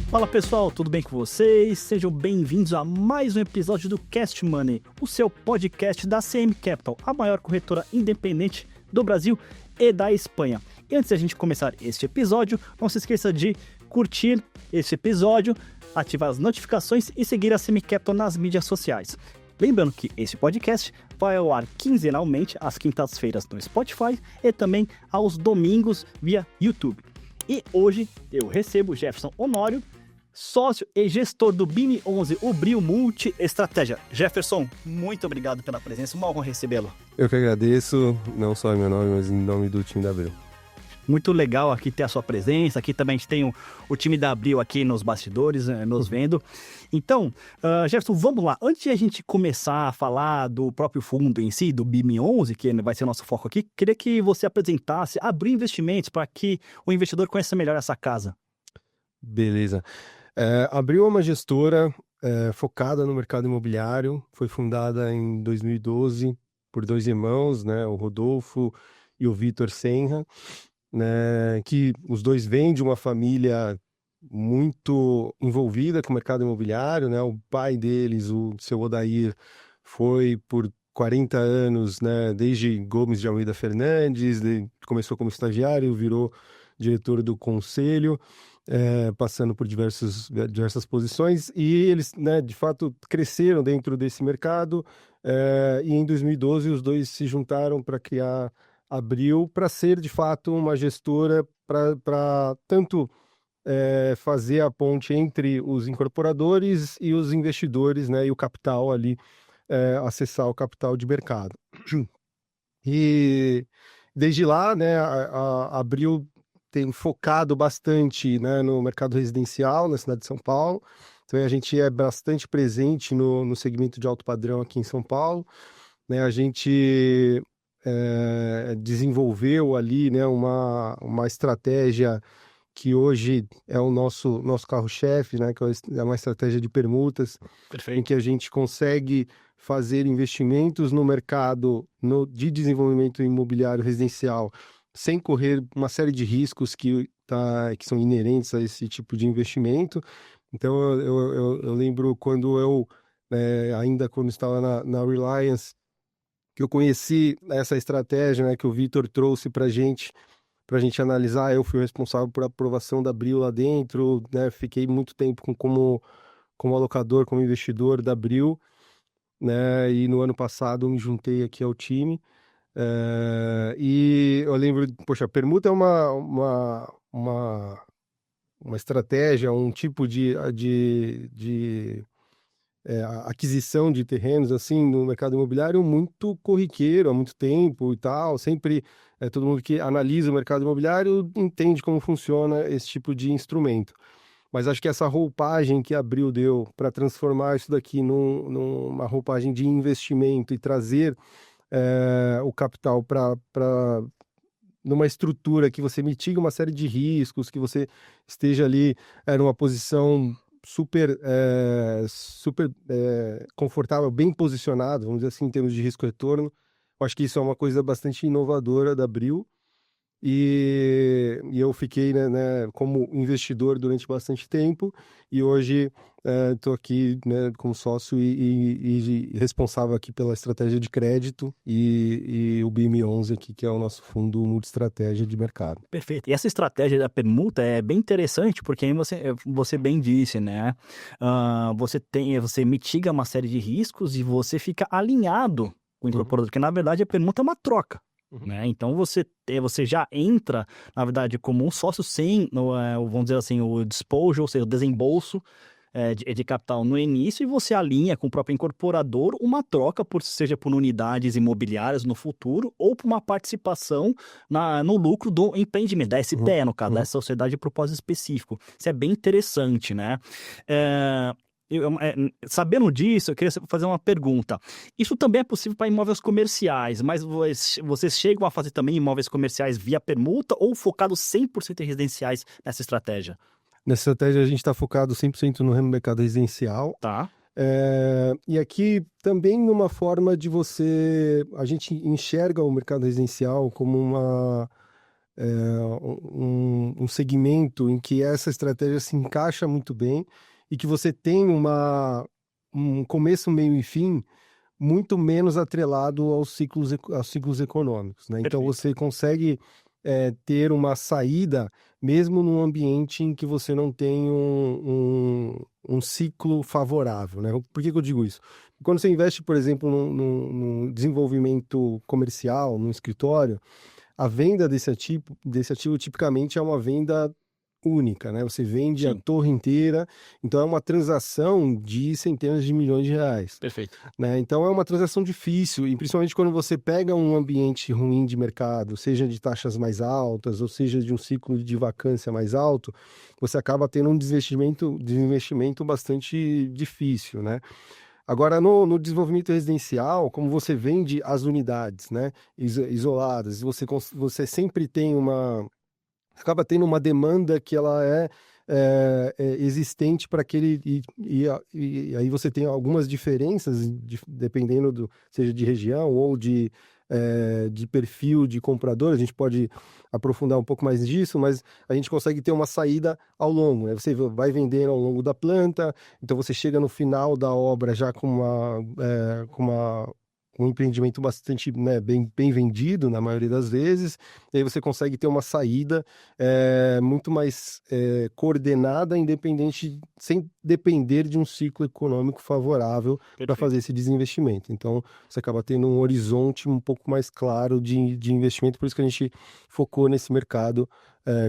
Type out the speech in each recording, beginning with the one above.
Fala pessoal, tudo bem com vocês? Sejam bem-vindos a mais um episódio do Cast Money, o seu podcast da CM Capital, a maior corretora independente do Brasil e da Espanha. E antes da gente começar este episódio, não se esqueça de curtir este episódio, ativar as notificações e seguir a CM Capital nas mídias sociais. Lembrando que esse podcast vai ao ar quinzenalmente, às quintas-feiras no Spotify e também aos domingos via YouTube. E hoje eu recebo o Jefferson Honório, sócio e gestor do BIM11, o Brio Multi Estratégia. Jefferson, muito obrigado pela presença, uma honra recebê-lo. Eu que agradeço, não só em meu nome, mas em nome do time da Brio. Muito legal aqui ter a sua presença, aqui também a gente tem o time da Brio aqui nos bastidores, nos vendo. Então, Jefferson, vamos lá. Antes de a gente começar a falar do próprio fundo em si, do BIM11, que vai ser o nosso foco aqui, queria que você apresentasse a Brio Investimentos para que o investidor conheça melhor essa casa. Beleza. A Brio é uma gestora focada no mercado imobiliário, foi fundada em 2012 por dois irmãos, né, o Rodolfo e o Vitor Senra, né, que os dois vêm de uma família muito envolvida com o mercado imobiliário, né? O pai deles, o seu Odair, foi por 40 anos, né, desde Gomes de Almeida Fernandes, começou como estagiário, virou diretor do conselho, passando por diversas posições, e eles, né, de fato, cresceram dentro desse mercado, e em 2012 os dois se juntaram para criar a Brio, para ser, de fato, uma gestora para tanto fazer a ponte entre os incorporadores e os investidores, né, e o capital ali, acessar o capital de mercado. E desde lá, né, a Brio tem focado bastante, né, no mercado residencial na cidade de São Paulo. Então a gente é bastante presente no segmento de alto padrão aqui em São Paulo, né? A gente desenvolveu ali, né, uma estratégia que hoje é o nosso carro-chefe, né, que é uma estratégia de permutas. Perfeito. Em que a gente consegue fazer investimentos no mercado de desenvolvimento imobiliário residencial sem correr uma série de riscos que são inerentes a esse tipo de investimento. Então, eu lembro quando ainda quando estava na Reliance, que eu conheci essa estratégia, né, que o Vitor trouxe para a gente analisar. Eu fui responsável por aprovação da Brio lá dentro, né, fiquei muito tempo como alocador, como investidor da Brio, né, e no ano passado me juntei aqui ao time. E eu lembro, poxa, a permuta é uma estratégia, um tipo de aquisição de terrenos assim no mercado imobiliário muito corriqueiro há muito tempo e tal. Sempre todo mundo que analisa o mercado imobiliário entende como funciona esse tipo de instrumento. Mas acho que essa roupagem que a Brio deu para transformar isso daqui numa roupagem de investimento e trazer o capital para numa estrutura que você mitiga uma série de riscos, que você esteja ali numa posição super confortável, bem posicionado, vamos dizer assim, em termos de risco-retorno. Eu acho que isso é uma coisa bastante inovadora da Brio. E eu fiquei, né, como investidor durante bastante tempo, e hoje estou aqui, né, como sócio e responsável aqui pela estratégia de crédito e o BIM11 aqui, que é o nosso fundo multi-estratégia de mercado. Perfeito. E essa estratégia da permuta é bem interessante, porque aí você bem disse, né? Você mitiga uma série de riscos e você fica alinhado com o incorporador, porque na verdade a permuta é uma troca. Né? Então você já entra, na verdade, como um sócio sem, vamos dizer assim, o disposal, ou seja, o desembolso de capital no início, e você alinha com o próprio incorporador uma troca, seja por unidades imobiliárias no futuro ou por uma participação no lucro do empreendimento, da SPE, no caso, da Sociedade de Propósito Específico. Isso é bem interessante, né? Sabendo disso, eu queria fazer uma pergunta. Isso também é possível para imóveis comerciais, mas vocês chegam a fazer também imóveis comerciais via permuta ou focado 100% em residenciais nessa estratégia? Nessa estratégia a gente está focado 100% no mercado residencial. Tá. E aqui também numa forma de a gente enxerga o mercado residencial como um segmento em que essa estratégia se encaixa muito bem e que você tem um começo, meio e fim muito menos atrelado aos ciclos econômicos, né? Então Perfeito. você consegue ter uma saída mesmo num ambiente em que você não tem um ciclo favorável, né? Por que que eu digo isso? Quando você investe, por exemplo, num desenvolvimento comercial, num escritório, a venda desse ativo tipicamente é uma venda única, né? Você vende a Sim, torre inteira, então é uma transação de centenas de milhões de reais, perfeito. né? Então é uma transação difícil, e principalmente quando você pega um ambiente ruim de mercado, seja de taxas mais altas, ou seja de um ciclo de vacância mais alto, você acaba tendo um desinvestimento bastante difícil, né? Agora, no desenvolvimento residencial, como você vende as unidades, né, isoladas, você sempre tem acaba tendo uma demanda que ela é existente para aquele e aí você tem algumas diferenças dependendo seja de região ou de perfil de comprador. A gente pode aprofundar um pouco mais disso, mas a gente consegue ter uma saída ao longo, né? Você vai vendendo ao longo da planta, então você chega no final da obra já com um empreendimento bastante, né, bem vendido na maioria das vezes, e aí você consegue ter uma saída muito mais coordenada, independente, sem depender de um ciclo econômico favorável para fazer Perfeito. esse desinvestimento. Então, você acaba tendo um horizonte um pouco mais claro de investimento, por isso que a gente focou nesse mercado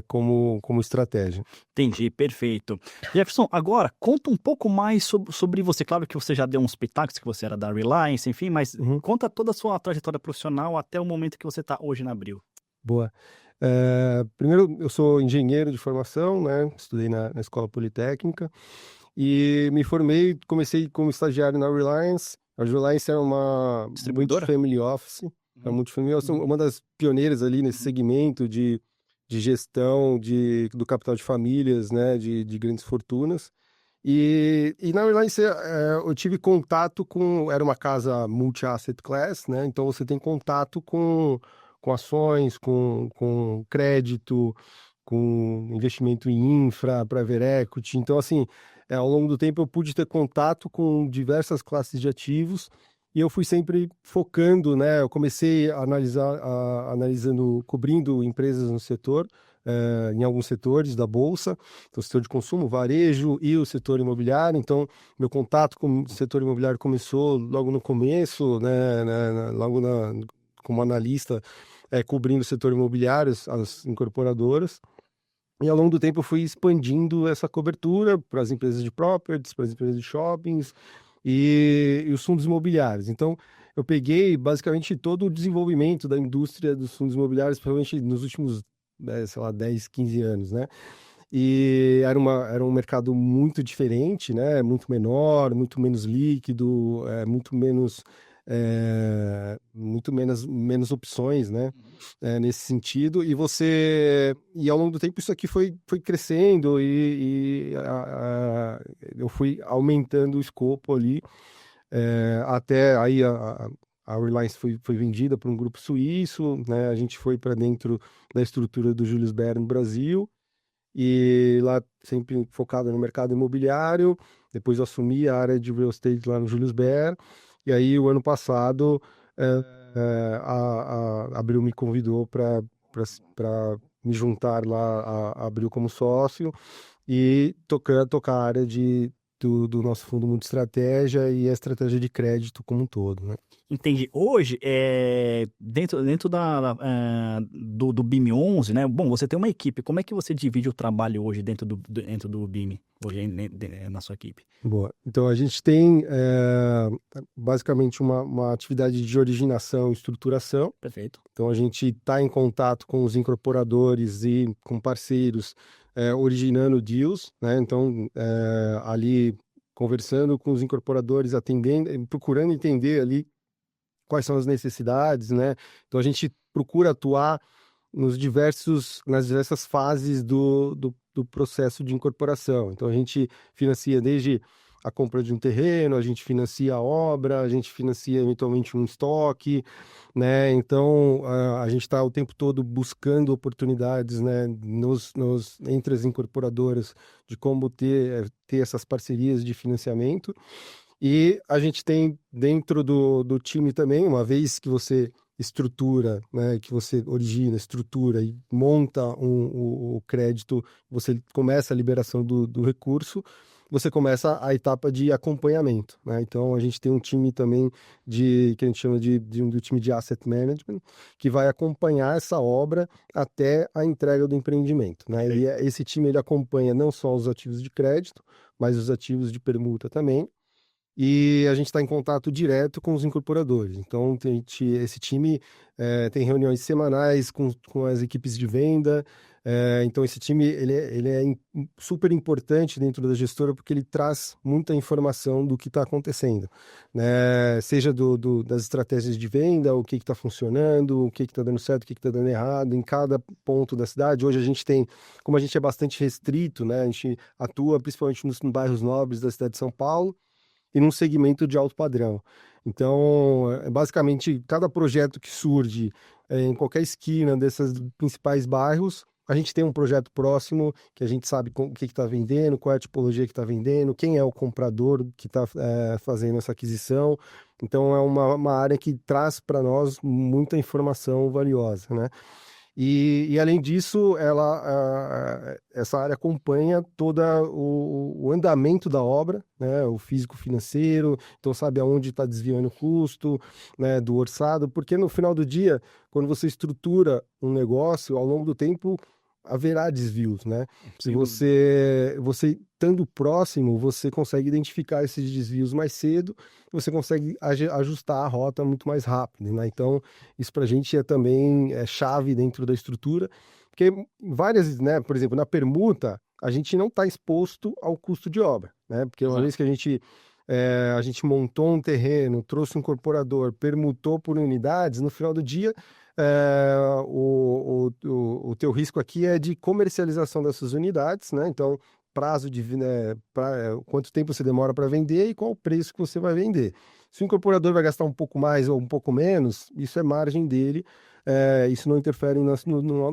como estratégia. Entendi, perfeito. Jefferson, agora conta um pouco mais sobre você. Claro que você já deu uns pitacos, que você era da Reliance, enfim, mas Uhum. conta toda a sua trajetória profissional até o momento que você está hoje na Abril. Boa. Primeiro, eu sou engenheiro de formação, né? Estudei na Escola Politécnica e me formei, comecei como estagiário na Reliance. A Reliance era uma Distribuidora? multifamily office, Uhum. uma das pioneiras ali nesse Uhum. segmento de gestão do capital de famílias, né? De grandes fortunas. E na Reliance eu tive contato era uma casa multi-asset class, né? Então você tem contato com ações, com crédito, com investimento em infra, private equity. Então, assim, ao longo do tempo eu pude ter contato com diversas classes de ativos e eu fui sempre focando, né? Eu comecei a analisando, cobrindo empresas no setor, em alguns setores da bolsa, então, o setor de consumo, varejo e o setor imobiliário. Então, meu contato com o setor imobiliário começou logo no começo, né, como analista, cobrindo o setor imobiliário, as incorporadoras. E ao longo do tempo eu fui expandindo essa cobertura para as empresas de properties, para as empresas de shoppings e os fundos imobiliários. Então, eu peguei basicamente todo o desenvolvimento da indústria dos fundos imobiliários, provavelmente nos últimos, sei lá, 10, 15 anos, né? E era um mercado muito diferente, né? Muito menor, muito menos líquido, menos opções, né? Nesse sentido. E ao longo do tempo isso aqui foi crescendo eu fui aumentando o escopo ali, até aí a Reliance foi vendida para um grupo suíço, né? A gente foi para dentro da estrutura do Julius Baer no Brasil e lá sempre focado no mercado imobiliário. Depois eu assumi a área de real estate lá no Julius Baer. E aí, o ano passado, a Abril me convidou para me juntar lá a Abril como sócio e tocar a área do nosso fundo multi-estratégia e a estratégia de crédito como um todo, né? Entendi. Hoje, dentro do BIM 11, né? Bom, você tem uma equipe. Como é que você divide o trabalho hoje dentro do BIM, hoje na sua equipe? Boa. Então, a gente tem basicamente uma atividade de originação e estruturação. Perfeito. Então, a gente está em contato com os incorporadores e com parceiros, originando deals, né? Então, ali conversando com os incorporadores, atendendo, procurando entender ali quais são as necessidades, né? Então, a gente procura atuar nas diversas fases do processo de incorporação. Então, a gente financia desde a compra de um terreno, a gente financia a obra, a gente financia eventualmente um estoque, né? Então, a gente está o tempo todo buscando oportunidades, né, entre as incorporadoras de como ter essas parcerias de financiamento. E a gente tem dentro do time também, uma vez que você estrutura, né, que você origina, estrutura e monta o crédito, você começa a liberação do recurso, você começa a etapa de acompanhamento, né? Então a gente tem um time também que a gente chama do time de asset management, que vai acompanhar essa obra até a entrega do empreendimento, né? E esse time ele acompanha não só os ativos de crédito, mas os ativos de permuta também. E a gente está em contato direto com os incorporadores. Então, esse time tem reuniões semanais com as equipes de venda. Então, esse time ele é super importante dentro da gestora porque ele traz muita informação do que está acontecendo, né? Seja das estratégias de venda, o que está funcionando, o que está dando certo, o que está dando errado, em cada ponto da cidade. Hoje a gente tem, como a gente é bastante restrito, né? A gente atua principalmente nos bairros nobres da cidade de São Paulo, e num segmento de alto padrão. Então, basicamente, cada projeto que surge em qualquer esquina desses principais bairros, a gente tem um projeto próximo que a gente sabe o que está vendendo, qual é a tipologia que está vendendo, quem é o comprador que está fazendo essa aquisição. Então, é uma área que traz para nós muita informação valiosa, né? E além disso, essa área acompanha todo o andamento da obra, né, o físico-financeiro, então sabe aonde está desviando o custo, né, do orçado, porque no final do dia, quando você estrutura um negócio, ao longo do tempo haverá desvios, né? Se você estando próximo, você consegue identificar esses desvios mais cedo, você consegue ajustar a rota muito mais rápido, né? Então, isso para a gente também chave dentro da estrutura, porque várias, né? Por exemplo, na permuta, a gente não está exposto ao custo de obra, né? Porque uma vez que a gente montou um terreno, trouxe um incorporador, permutou por unidades, no final do dia o teu risco aqui é de comercialização dessas unidades, né? Então, prazo quanto tempo você demora para vender e qual o preço que você vai vender. Se o incorporador vai gastar um pouco mais ou um pouco menos, isso é margem dele, isso não interfere no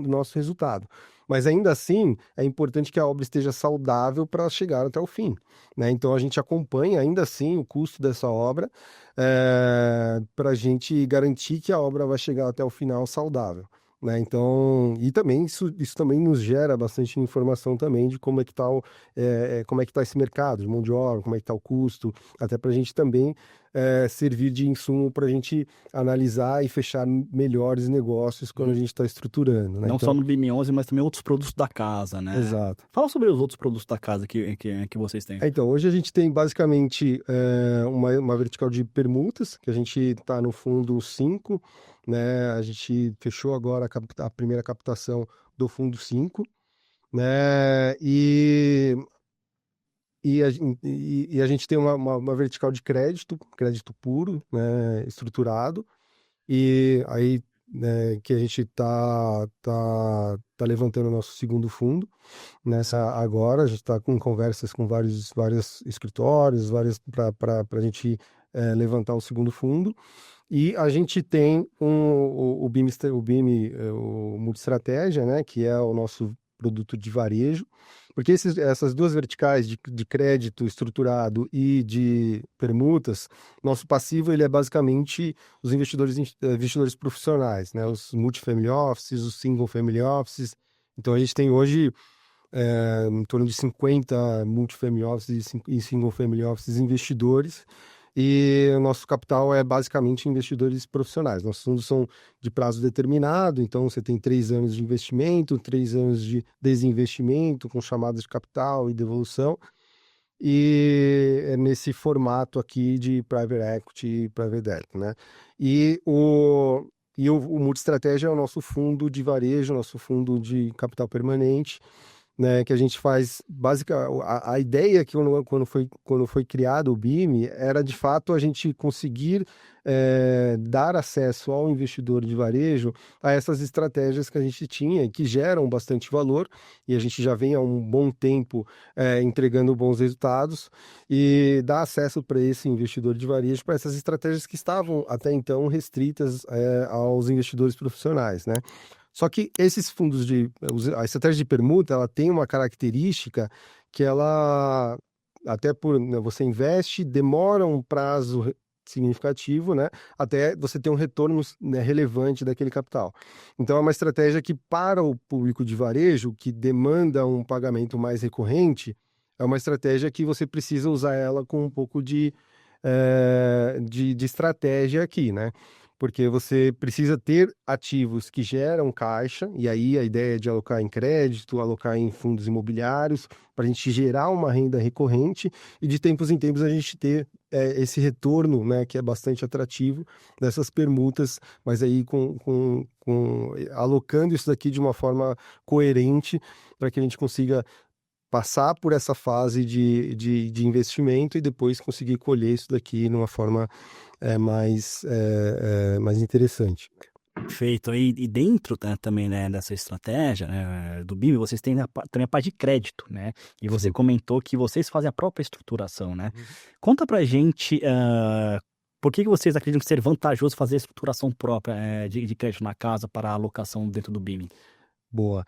nosso resultado. Mas ainda assim, é importante que a obra esteja saudável para chegar até o fim, né? Então a gente acompanha ainda assim o custo dessa obra para a gente garantir que a obra vai chegar até o final saudável, né? Então, e também isso também nos gera bastante informação também de como é que está como é que tá esse mercado de mão de obra, como é que está o custo, até para a gente também servir de insumo para a gente analisar e fechar melhores negócios quando a gente está estruturando, né? Não Então, só no BIM11, mas também outros produtos da casa, né? exato. Fala sobre os outros produtos da casa que vocês têm. Então, hoje a gente tem basicamente uma vertical de permutas, que a gente está no fundo 5, né? A gente fechou agora a primeira captação do fundo 5, né? E a gente tem uma vertical de crédito puro, né? Estruturado, e aí né, que a gente tá levantando o nosso segundo fundo nessa agora. A gente está com conversas com vários escritórios, para a gente levantar o segundo fundo. E a gente tem o o Multistratégia, né, que é o nosso produto de varejo, porque essas duas verticais de crédito estruturado e de permutas, nosso passivo ele é basicamente os investidores profissionais, né, os multifamily offices, os single family offices. Então a gente tem hoje em torno de 50 multifamily offices e single family offices investidores, e o nosso capital é basicamente investidores profissionais. Nossos fundos são de prazo determinado, então você tem 3 anos de investimento, 3 anos de desinvestimento, com chamadas de capital e devolução, e é nesse formato aqui de private equity e private debt, né? E o Multistratégia é o nosso fundo de varejo, nosso fundo de capital permanente, né, que a gente faz a ideia que quando foi criado o BIM era de fato a gente conseguir dar acesso ao investidor de varejo a essas estratégias que a gente tinha e que geram bastante valor, e a gente já vem há um bom tempo entregando bons resultados, e dar acesso para esse investidor de varejo para essas estratégias que estavam até então restritas aos investidores profissionais, né? Só que esses a estratégia de permuta, ela tem uma característica que ela, até por, né, você investe, demora um prazo significativo, né, até você ter um retorno, né, relevante daquele capital. Então é uma estratégia que para o público de varejo, que demanda um pagamento mais recorrente, é uma estratégia que você precisa usar ela com um pouco de estratégia aqui, né? Porque você precisa ter ativos que geram caixa, e aí a ideia é de alocar em crédito, alocar em fundos imobiliários, para a gente gerar uma renda recorrente e de tempos em tempos a gente ter esse retorno, né, que é bastante atrativo dessas permutas, mas aí alocando isso daqui de uma forma coerente para que a gente consiga passar por essa fase de investimento e depois conseguir colher isso daqui numa forma mais interessante. Perfeito. E dentro, né, também, né, dessa estratégia, né, do BIM, vocês têm também a parte de crédito, né? E você Sim. comentou que vocês fazem a própria estruturação, né? Uhum. Conta pra gente, por que vocês acreditam ser vantajoso fazer a estruturação própria, de crédito na casa para a alocação dentro do BIM? Boa.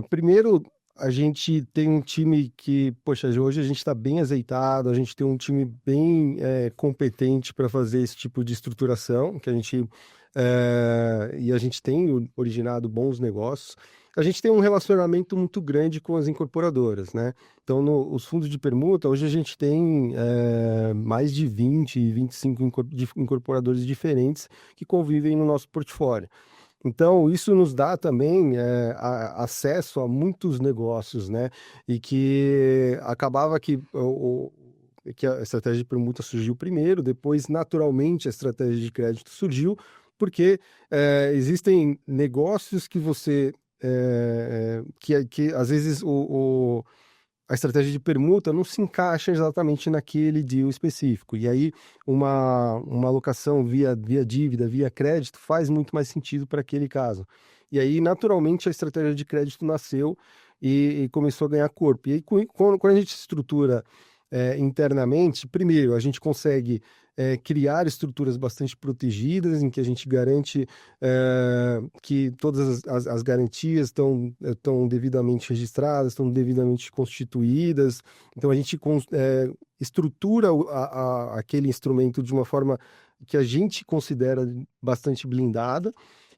Primeiro, a gente tem um time que, poxa, hoje a gente está bem azeitado, a gente tem um time bem competente para fazer esse tipo de estruturação, e a gente tem originado bons negócios. A gente tem um relacionamento muito grande com as incorporadoras, né? Então, os fundos de permuta, hoje a gente tem mais de 20, 25 incorporadores diferentes que convivem no nosso portfólio. Então, isso nos dá também acesso a muitos negócios, né? E que acabava que a estratégia de permuta surgiu primeiro, depois, naturalmente, a estratégia de crédito surgiu, porque existem negócios que que às vezes a estratégia de permuta não se encaixa exatamente naquele deal específico. E aí, uma alocação via dívida, via crédito, faz muito mais sentido para aquele caso. E aí, naturalmente, a estratégia de crédito nasceu e começou a ganhar corpo. E aí, quando a gente estrutura internamente, primeiro, a gente consegue criar estruturas bastante protegidas, em que a gente garante que todas as garantias estão devidamente registradas, estão devidamente constituídas. Então, a gente estrutura aquele instrumento de uma forma que a gente considera bastante blindada.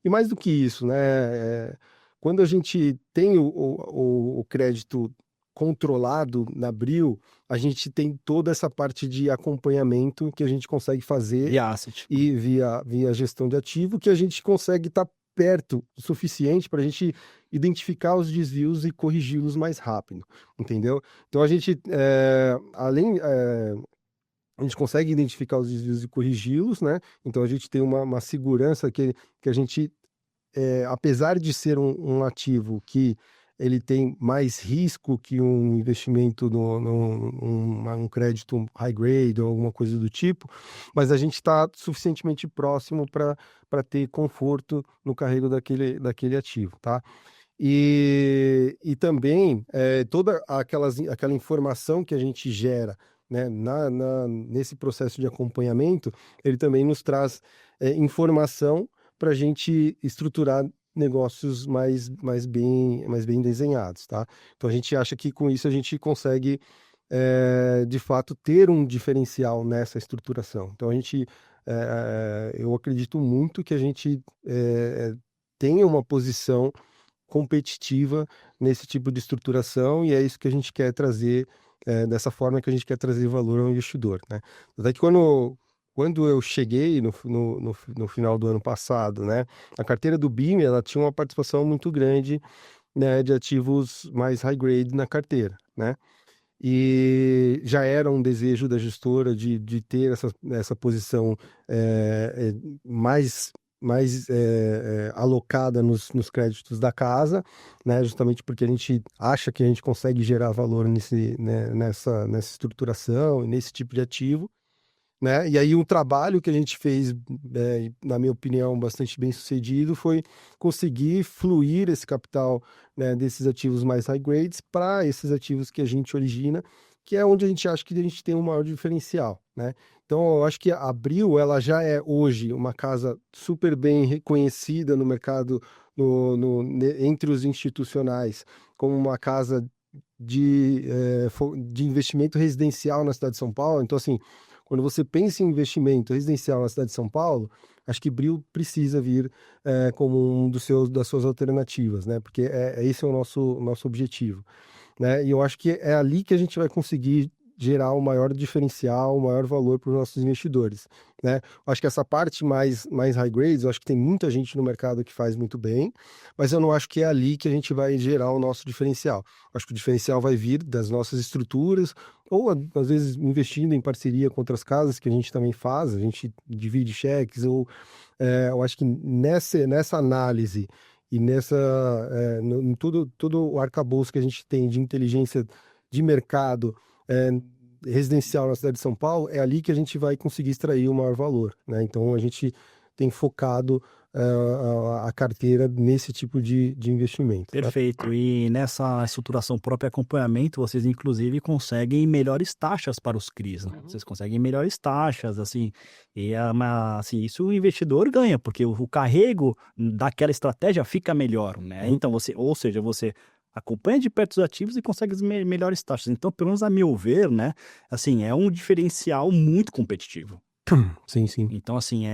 E mais do que isso, né? Quando a gente tem o crédito controlado na Abril, a gente tem toda essa parte de acompanhamento que a gente consegue fazer Via asset. e via gestão de ativo, que a gente consegue estar perto o suficiente para a gente identificar os desvios e corrigi-los mais rápido, entendeu? Então a gente, a gente consegue identificar os desvios e corrigi-los, né? Então a gente tem uma segurança que a gente, apesar de ser um ativo que ele tem mais risco que um investimento um crédito high grade ou alguma coisa do tipo, mas a gente está suficientemente próximo para ter conforto no carrego daquele ativo, tá? E também toda aquela informação que a gente gera, né, nesse processo de acompanhamento, ele também nos traz informação para a gente estruturar negócios mais bem desenhados, tá? Então a gente acha que com isso a gente consegue de fato ter um diferencial nessa estruturação. Então eu acredito muito que a gente tenha uma posição competitiva nesse tipo de estruturação, e é isso que a gente quer trazer, dessa forma que a gente quer trazer valor ao investidor, né? Até que quando eu cheguei no final do ano passado, né, a carteira do BIM, ela tinha uma participação muito grande, né, de ativos mais high grade na carteira, né? E já era um desejo da gestora de ter essa posição mais alocada nos créditos da casa, né? Justamente porque a gente acha que a gente consegue gerar valor nessa estruturação e nesse tipo de ativo, né? E aí um trabalho que a gente fez, na minha opinião, bastante bem sucedido, foi conseguir fluir esse capital, né, desses ativos mais high grades para esses ativos que a gente origina, que é onde a gente acha que a gente tem um maior diferencial, né? Então, eu acho que a Abril, ela já é hoje uma casa super bem reconhecida no mercado, entre os institucionais, como uma casa de investimento residencial na cidade de São Paulo. Então, assim, quando você pensa em investimento residencial na cidade de São Paulo, acho que Bril precisa vir como das suas alternativas, né? Porque esse é o nosso objetivo, né? E eu acho que é ali que a gente vai conseguir gerar o maior diferencial, o maior valor para os nossos investidores, né? Eu acho que essa parte mais high grades, eu acho que tem muita gente no mercado que faz muito bem, mas eu não acho que é ali que a gente vai gerar o nosso diferencial. Eu acho que o diferencial vai vir das nossas estruturas, ou às vezes investindo em parceria com outras casas, que a gente também faz, a gente divide cheques, eu acho que nessa análise e em todo o arcabouço que a gente tem de inteligência de mercado é, residencial na cidade de São Paulo, é ali que a gente vai conseguir extrair o maior valor, né? Então a gente tem focado a carteira nesse tipo de investimento, tá? Perfeito. E nessa estruturação própria acompanhamento, vocês inclusive conseguem melhores taxas para os CRIs, né? Vocês conseguem melhores taxas, assim, assim, isso o investidor ganha, porque o carrego daquela estratégia fica melhor, né? Então ou seja, você acompanha de perto os ativos e consegue as melhores taxas. Então, pelo menos a meu ver, né, assim, é um diferencial muito competitivo. Sim, sim. Então, assim,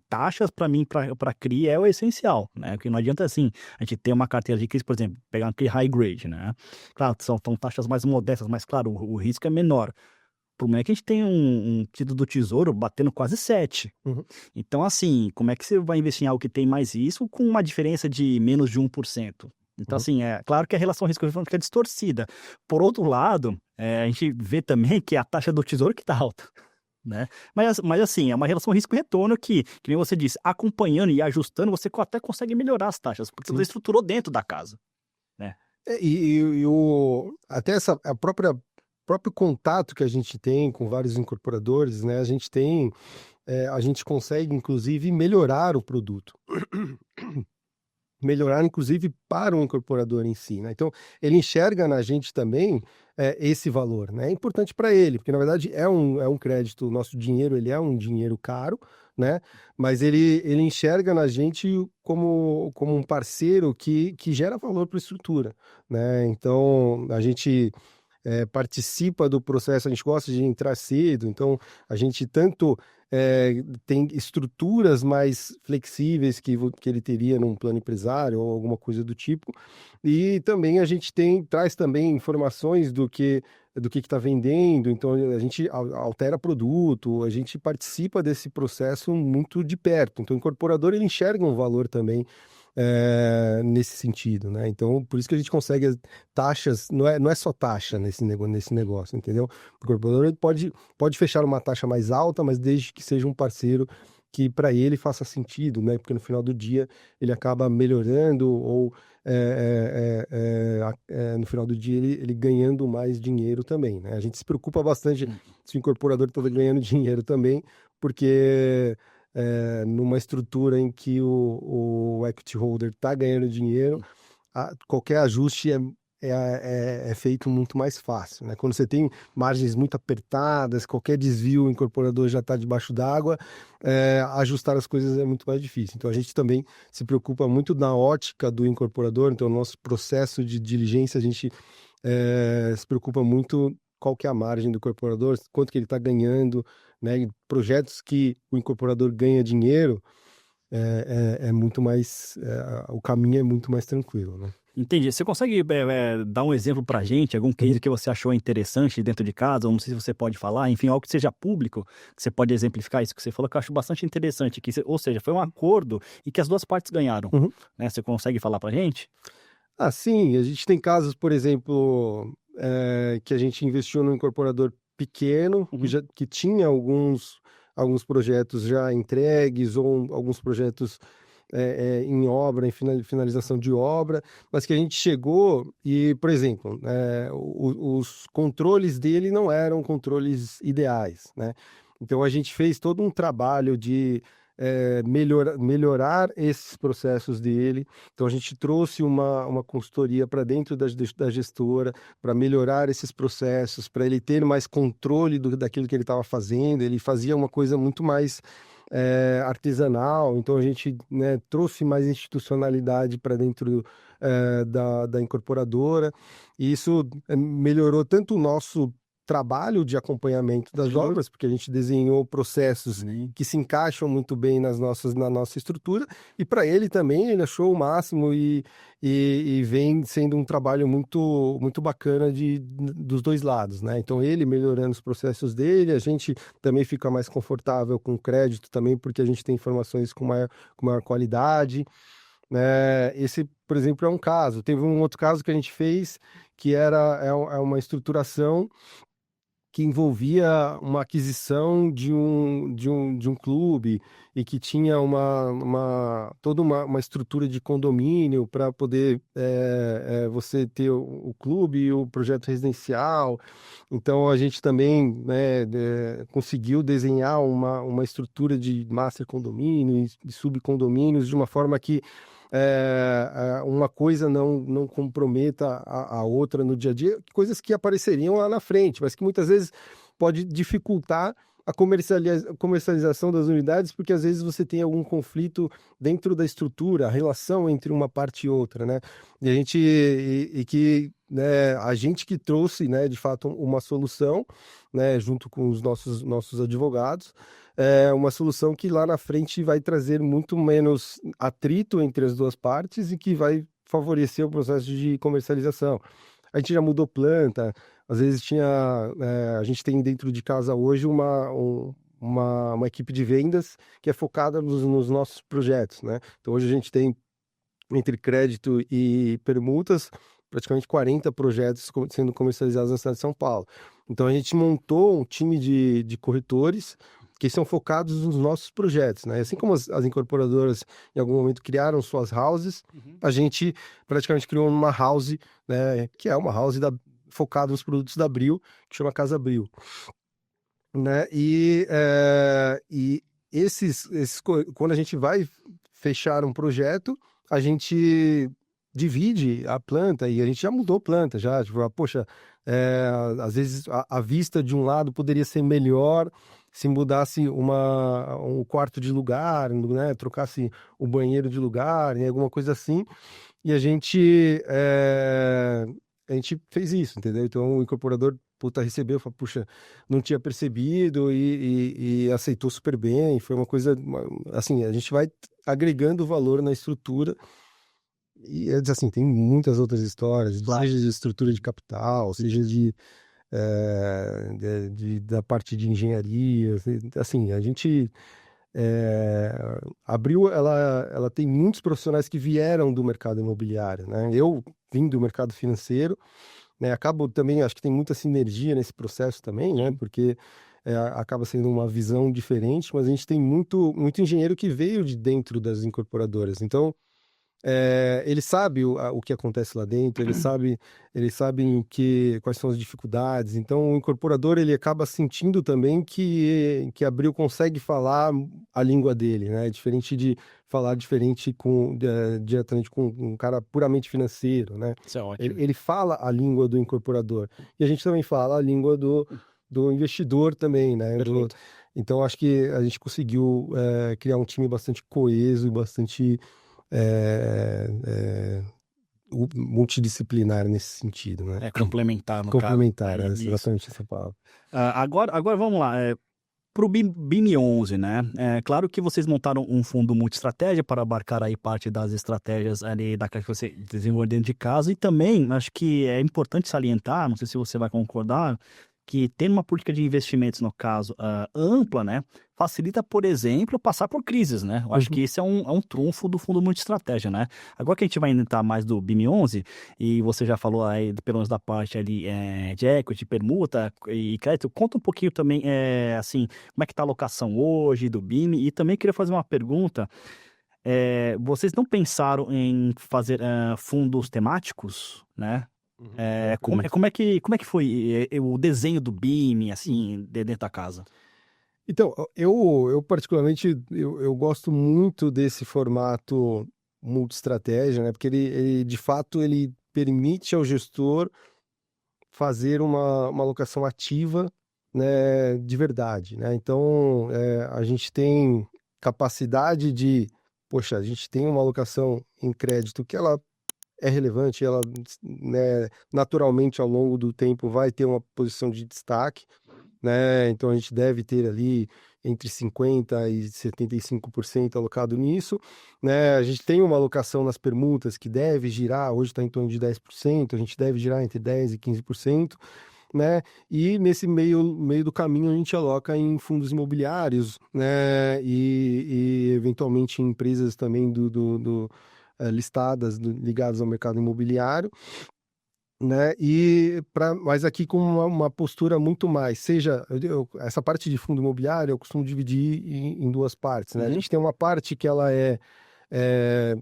taxas para mim, para CRI é o essencial, né? Porque não adianta, assim, a gente ter uma carteira de CRIs, por exemplo, pegar um CRI high grade, né? Claro, são taxas mais modestas, mas, claro, o risco é menor. O problema é que a gente tem um título do Tesouro batendo quase 7. Uhum. Então, assim, como é que você vai investir em algo que tem mais risco com uma diferença de menos de 1%? Então, assim, é claro que a relação risco-retorno fica distorcida. Por outro lado, a gente vê também que a taxa do Tesouro que está alta, né? Mas assim, é uma relação risco-retorno que nem você disse, acompanhando e ajustando, você até consegue melhorar as taxas, porque você estruturou dentro da casa, né? Até próprio contato que a gente tem com vários incorporadores, né? A gente consegue, inclusive, melhorar o produto. Melhorar, inclusive, para o incorporador em si, né? Então, ele enxerga na gente também esse valor, né? É importante para ele, porque, na verdade, é um crédito, o nosso dinheiro, ele é um dinheiro caro, né? Mas ele enxerga na gente como um parceiro que gera valor para a estrutura, né? Então, a gente participa do processo, a gente gosta de entrar cedo, então a gente tanto tem estruturas mais flexíveis que ele teria num plano empresário ou alguma coisa do tipo, e também a gente traz também informações do que está vendendo, então a gente altera produto, a gente participa desse processo muito de perto, então o incorporador ele enxerga um valor também nesse sentido, né? Então, por isso que a gente consegue as taxas, não é só taxa nesse negócio, entendeu? O incorporador ele pode fechar uma taxa mais alta, mas desde que seja um parceiro que para ele faça sentido, né? Porque no final do dia ele acaba melhorando ou no final do dia ele ganhando mais dinheiro também, né? A gente se preocupa bastante se o incorporador está ganhando dinheiro também, porque numa estrutura em que o equity holder está ganhando dinheiro, qualquer ajuste é feito muito mais fácil, né? Quando você tem margens muito apertadas, qualquer desvio, o incorporador já está debaixo d'água, ajustar as coisas é muito mais difícil. Então a gente também se preocupa muito na ótica do incorporador, então o nosso processo de diligência, a gente se preocupa muito qual que é a margem do incorporador, quanto que ele está ganhando, né? E projetos que o incorporador ganha dinheiro, é muito mais, o caminho é muito mais tranquilo, né? Entendi. Você consegue dar um exemplo pra gente, algum case que você achou interessante dentro de casa, ou não sei se você pode falar, enfim, algo que seja público, que você pode exemplificar isso que você falou, que eu acho bastante interessante, ou seja, foi um acordo e que as duas partes ganharam, né? Você consegue falar pra gente? Sim, a gente tem casos, por exemplo, que a gente investiu num incorporador pequeno, que tinha alguns projetos já entregues ou alguns projetos em obra, em finalização de obra, mas que a gente chegou e, por exemplo, os controles dele não eram controles ideais, né? Então a gente fez todo um trabalho de melhorar esses processos dele. Então a gente trouxe uma consultoria para dentro da gestora para melhorar esses processos, para ele ter mais controle daquilo que ele estava fazendo. Ele fazia uma coisa muito mais artesanal, então a gente, né, trouxe mais institucionalidade para dentro da incorporadora, e isso melhorou tanto o nosso trabalho de acompanhamento das obras, porque a gente desenhou processos que se encaixam muito bem na nossa estrutura, e para ele também, ele achou o máximo e vem sendo um trabalho muito, muito bacana dos dois lados, né? Então ele melhorando os processos dele, a gente também fica mais confortável com o crédito também, porque a gente tem informações com maior qualidade, né? Esse, por exemplo, é um caso. Teve um outro caso que a gente fez, que é uma estruturação que envolvia uma aquisição de um clube e que tinha toda uma estrutura de condomínio para poder você ter o clube e o projeto residencial. Então a gente também, né, conseguiu desenhar uma estrutura de master condomínio e subcondomínios de uma forma que uma coisa não comprometa a outra no dia a dia, coisas que apareceriam lá na frente, mas que muitas vezes pode dificultar a comercialização das unidades, porque às vezes você tem algum conflito dentro da estrutura, a relação entre uma parte e outra, né? E a gente que trouxe, né, de fato, uma solução, né, junto com os nossos advogados, uma solução que lá na frente vai trazer muito menos atrito entre as duas partes e que vai favorecer o processo de comercialização. A gente já mudou planta, às vezes a gente tem dentro de casa hoje uma equipe de vendas que é focada nos nossos projetos, né? Então hoje a gente tem, entre crédito e permutas, praticamente 40 projetos sendo comercializados na cidade de São Paulo. Então a gente montou um time de corretores que são focados nos nossos projetos, né? Assim como as incorporadoras em algum momento criaram suas houses, a gente praticamente criou uma house, né? Que é uma house focada nos produtos da Abril, que chama Casa Abril, né? E quando a gente vai fechar um projeto, a gente divide a planta, e a gente já mudou planta, já, tipo, poxa, às vezes a vista de um lado poderia ser melhor se mudasse um quarto de lugar, né, trocasse o banheiro de lugar, né, alguma coisa assim, e a gente fez isso, entendeu? Então o incorporador recebeu, falou, puxa, não tinha percebido e aceitou super bem, foi uma coisa, assim, a gente vai agregando valor na estrutura. E assim, tem muitas outras histórias, seja de estrutura de capital, seja da parte de engenharia. Assim, a gente Abril, ela tem muitos profissionais que vieram do mercado imobiliário, né? Eu vim do mercado financeiro, né? Acabo também, acho que tem muita sinergia nesse processo também, né? Porque acaba sendo uma visão diferente, mas a gente tem muito engenheiro que veio de dentro das incorporadoras. Então, ele sabe o que acontece lá dentro, ele sabe quais são as dificuldades. Então, o incorporador, ele acaba sentindo também que Abril consegue falar a língua dele, né? Diferente de falar diretamente com um cara puramente financeiro, né? Isso é ótimo. Ele fala a língua do incorporador. E a gente também fala a língua do investidor também, né? Então, acho que a gente conseguiu criar um time bastante coeso e bastante multidisciplinar nesse sentido, né? Complementar, no Complementar, caso. exatamente essa palavra. Agora vamos lá, para o BIM 11, né? Claro que vocês montaram um fundo multi-estratégia para abarcar aí parte das estratégias ali daquela que você desenvolveu dentro de casa, e também acho que é importante salientar, não sei se você vai concordar, que ter uma política de investimentos, no caso, ampla, né, facilita, por exemplo, passar por crises, né? Eu acho Uhum. que esse é um trunfo do Fundo Multiestratégia, né? Agora que a gente vai entrar mais do BIM 11, e você já falou aí, pelo menos da parte ali de equity, permuta e crédito, conta um pouquinho também, assim, como é que tá a alocação hoje do BIM, e também queria fazer uma pergunta, vocês não pensaram em fazer fundos temáticos, né? Uhum. Perfeito. Como é que foi o desenho do BIM, assim, dentro da casa? Então, eu particularmente, eu gosto muito desse formato multi-estratégia, né? Porque de fato, ele permite ao gestor fazer uma alocação ativa, né, de verdade, né? Então, a gente tem capacidade poxa, a gente tem uma alocação em crédito que ela é relevante, ela, né, naturalmente ao longo do tempo vai ter uma posição de destaque, né? Então a gente deve ter ali entre 50% e 75% alocado nisso, né? A gente tem uma alocação nas permutas que deve girar, hoje está em torno de 10%, a gente deve girar entre 10% e 15%, né? E nesse meio do caminho a gente aloca em fundos imobiliários, né? E eventualmente em empresas também listadas, ligadas ao mercado imobiliário, né? Mas aqui com uma postura muito mais, seja essa parte de fundo imobiliário eu costumo dividir em duas partes, né? A Uhum. gente tem uma parte que ela é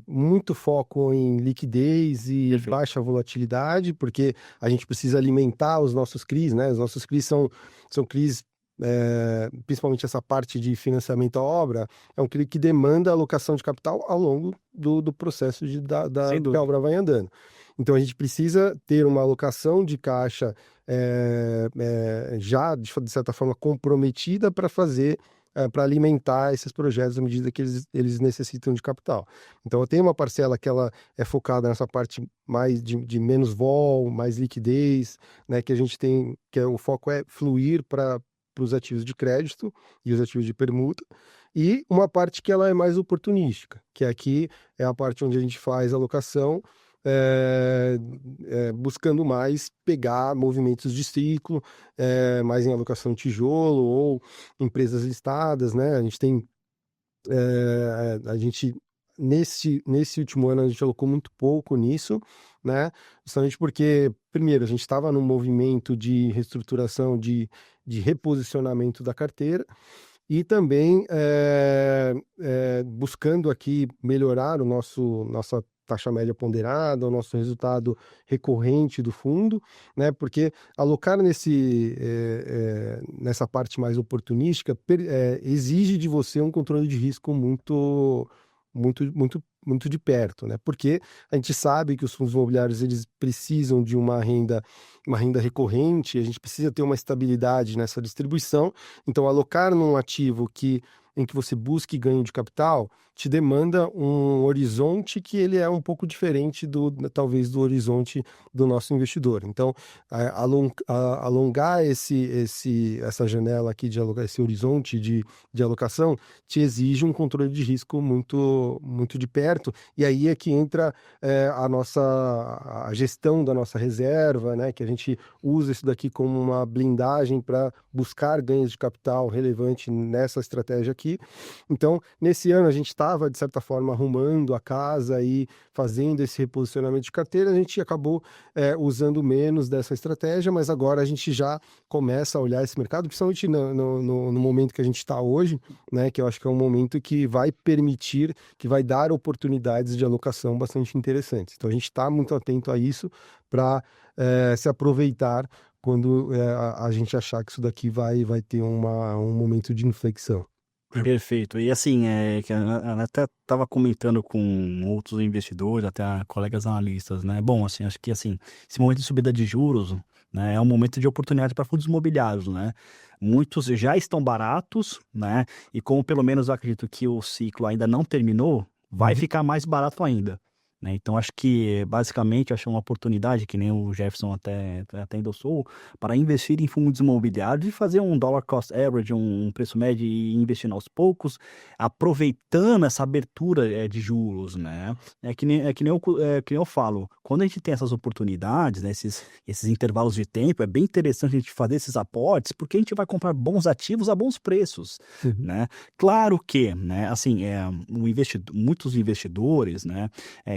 muito foco em liquidez e Perfeito. baixa volatilidade, porque a gente precisa alimentar os nossos CRIs, né? Os nossos CRIs são CRIs, principalmente essa parte de financiamento à obra, é um CRI que demanda alocação de capital ao longo do processo Sem que a dúvida. obra vai andando. Então a gente precisa ter uma alocação de caixa já, de certa forma, comprometida para fazer para alimentar esses projetos à medida que eles necessitam de capital. Então, eu tenho uma parcela que ela é focada nessa parte mais de menos vol, mais liquidez, né, que a gente tem, o foco é fluir para os ativos de crédito e os ativos de permuta, e uma parte que ela é mais oportunística, que aqui é a parte onde a gente faz alocação é, buscando mais pegar movimentos de ciclo, mais em alocação de tijolo ou empresas listadas, né? A gente tem, a gente nesse último ano a gente alocou muito pouco nisso, né? Justamente porque, primeiro, a gente estava num movimento de reestruturação, de reposicionamento da carteira, e também buscando aqui melhorar nossa taxa média ponderada, o nosso resultado recorrente do fundo, né? Porque alocar nessa parte mais oportunística exige de você um controle de risco muito de perto, né? Porque a gente sabe que os fundos imobiliários eles precisam de uma renda recorrente, a gente precisa ter uma estabilidade nessa distribuição. Então, alocar num ativo em que você busque ganho de capital te demanda um horizonte que ele é um pouco diferente talvez do horizonte do nosso investidor. Então, alongar essa janela aqui de alocar, esse horizonte de alocação te exige um controle de risco muito de perto. E aí é que entra a gestão da nossa reserva, né? Que a gente usa isso daqui como uma blindagem para buscar ganhos de capital relevante nessa estratégia aqui. Então, nesse ano a gente estava, de certa forma, arrumando a casa e fazendo esse reposicionamento de carteira, a gente acabou usando menos dessa estratégia, mas agora a gente já começa a olhar esse mercado, principalmente no momento que a gente está hoje, né? Que eu acho que é um momento que vai permitir, que vai dar oportunidades de alocação bastante interessantes. Então, a gente está muito atento a isso para se aproveitar quando a gente achar que isso daqui vai ter um momento de inflexão. Perfeito. E assim, que a Ana até estava comentando com outros investidores, até colegas analistas, né? Bom, assim, acho que assim, esse momento de subida de juros, né, é um momento de oportunidade para fundos imobiliários, né? Muitos já estão baratos, né? E como pelo menos eu acredito que o ciclo ainda não terminou, vai Uhum. ficar mais barato ainda. Né? Então, acho que, basicamente, acho uma oportunidade, que nem o Jefferson até endossou, para investir em fundos imobiliários e fazer um dollar cost average, um preço médio e investindo aos poucos, aproveitando essa abertura de juros, né? Que nem eu falo, quando a gente tem essas oportunidades, né, esses intervalos de tempo, é bem interessante a gente fazer esses aportes, porque a gente vai comprar bons ativos a bons preços, Uhum. né? Claro que, né, assim, muitos investidores, né,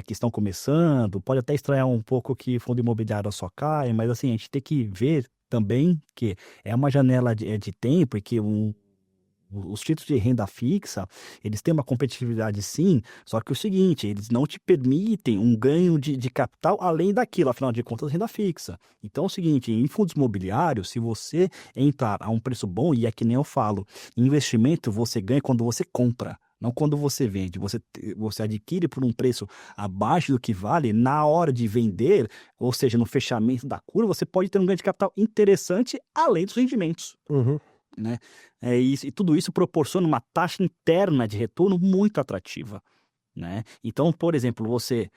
que estão começando, pode até estranhar um pouco que fundo imobiliário só cai, mas assim, a gente tem que ver também que é uma janela de tempo e que os títulos de renda fixa, eles têm uma competitividade sim, só que é o seguinte, eles não te permitem um ganho de capital além daquilo, afinal de contas, renda fixa. Então é o seguinte, em fundos imobiliários, se você entrar a um preço bom, e é que nem eu falo, investimento você ganha quando você compra. Não quando você vende, você adquire por um preço abaixo do que vale, na hora de vender, ou seja, no fechamento da curva, você pode ter um ganho de capital interessante além dos rendimentos, Uhum. né? É isso, e tudo isso proporciona uma taxa interna de retorno muito atrativa, né? Então, por exemplo, você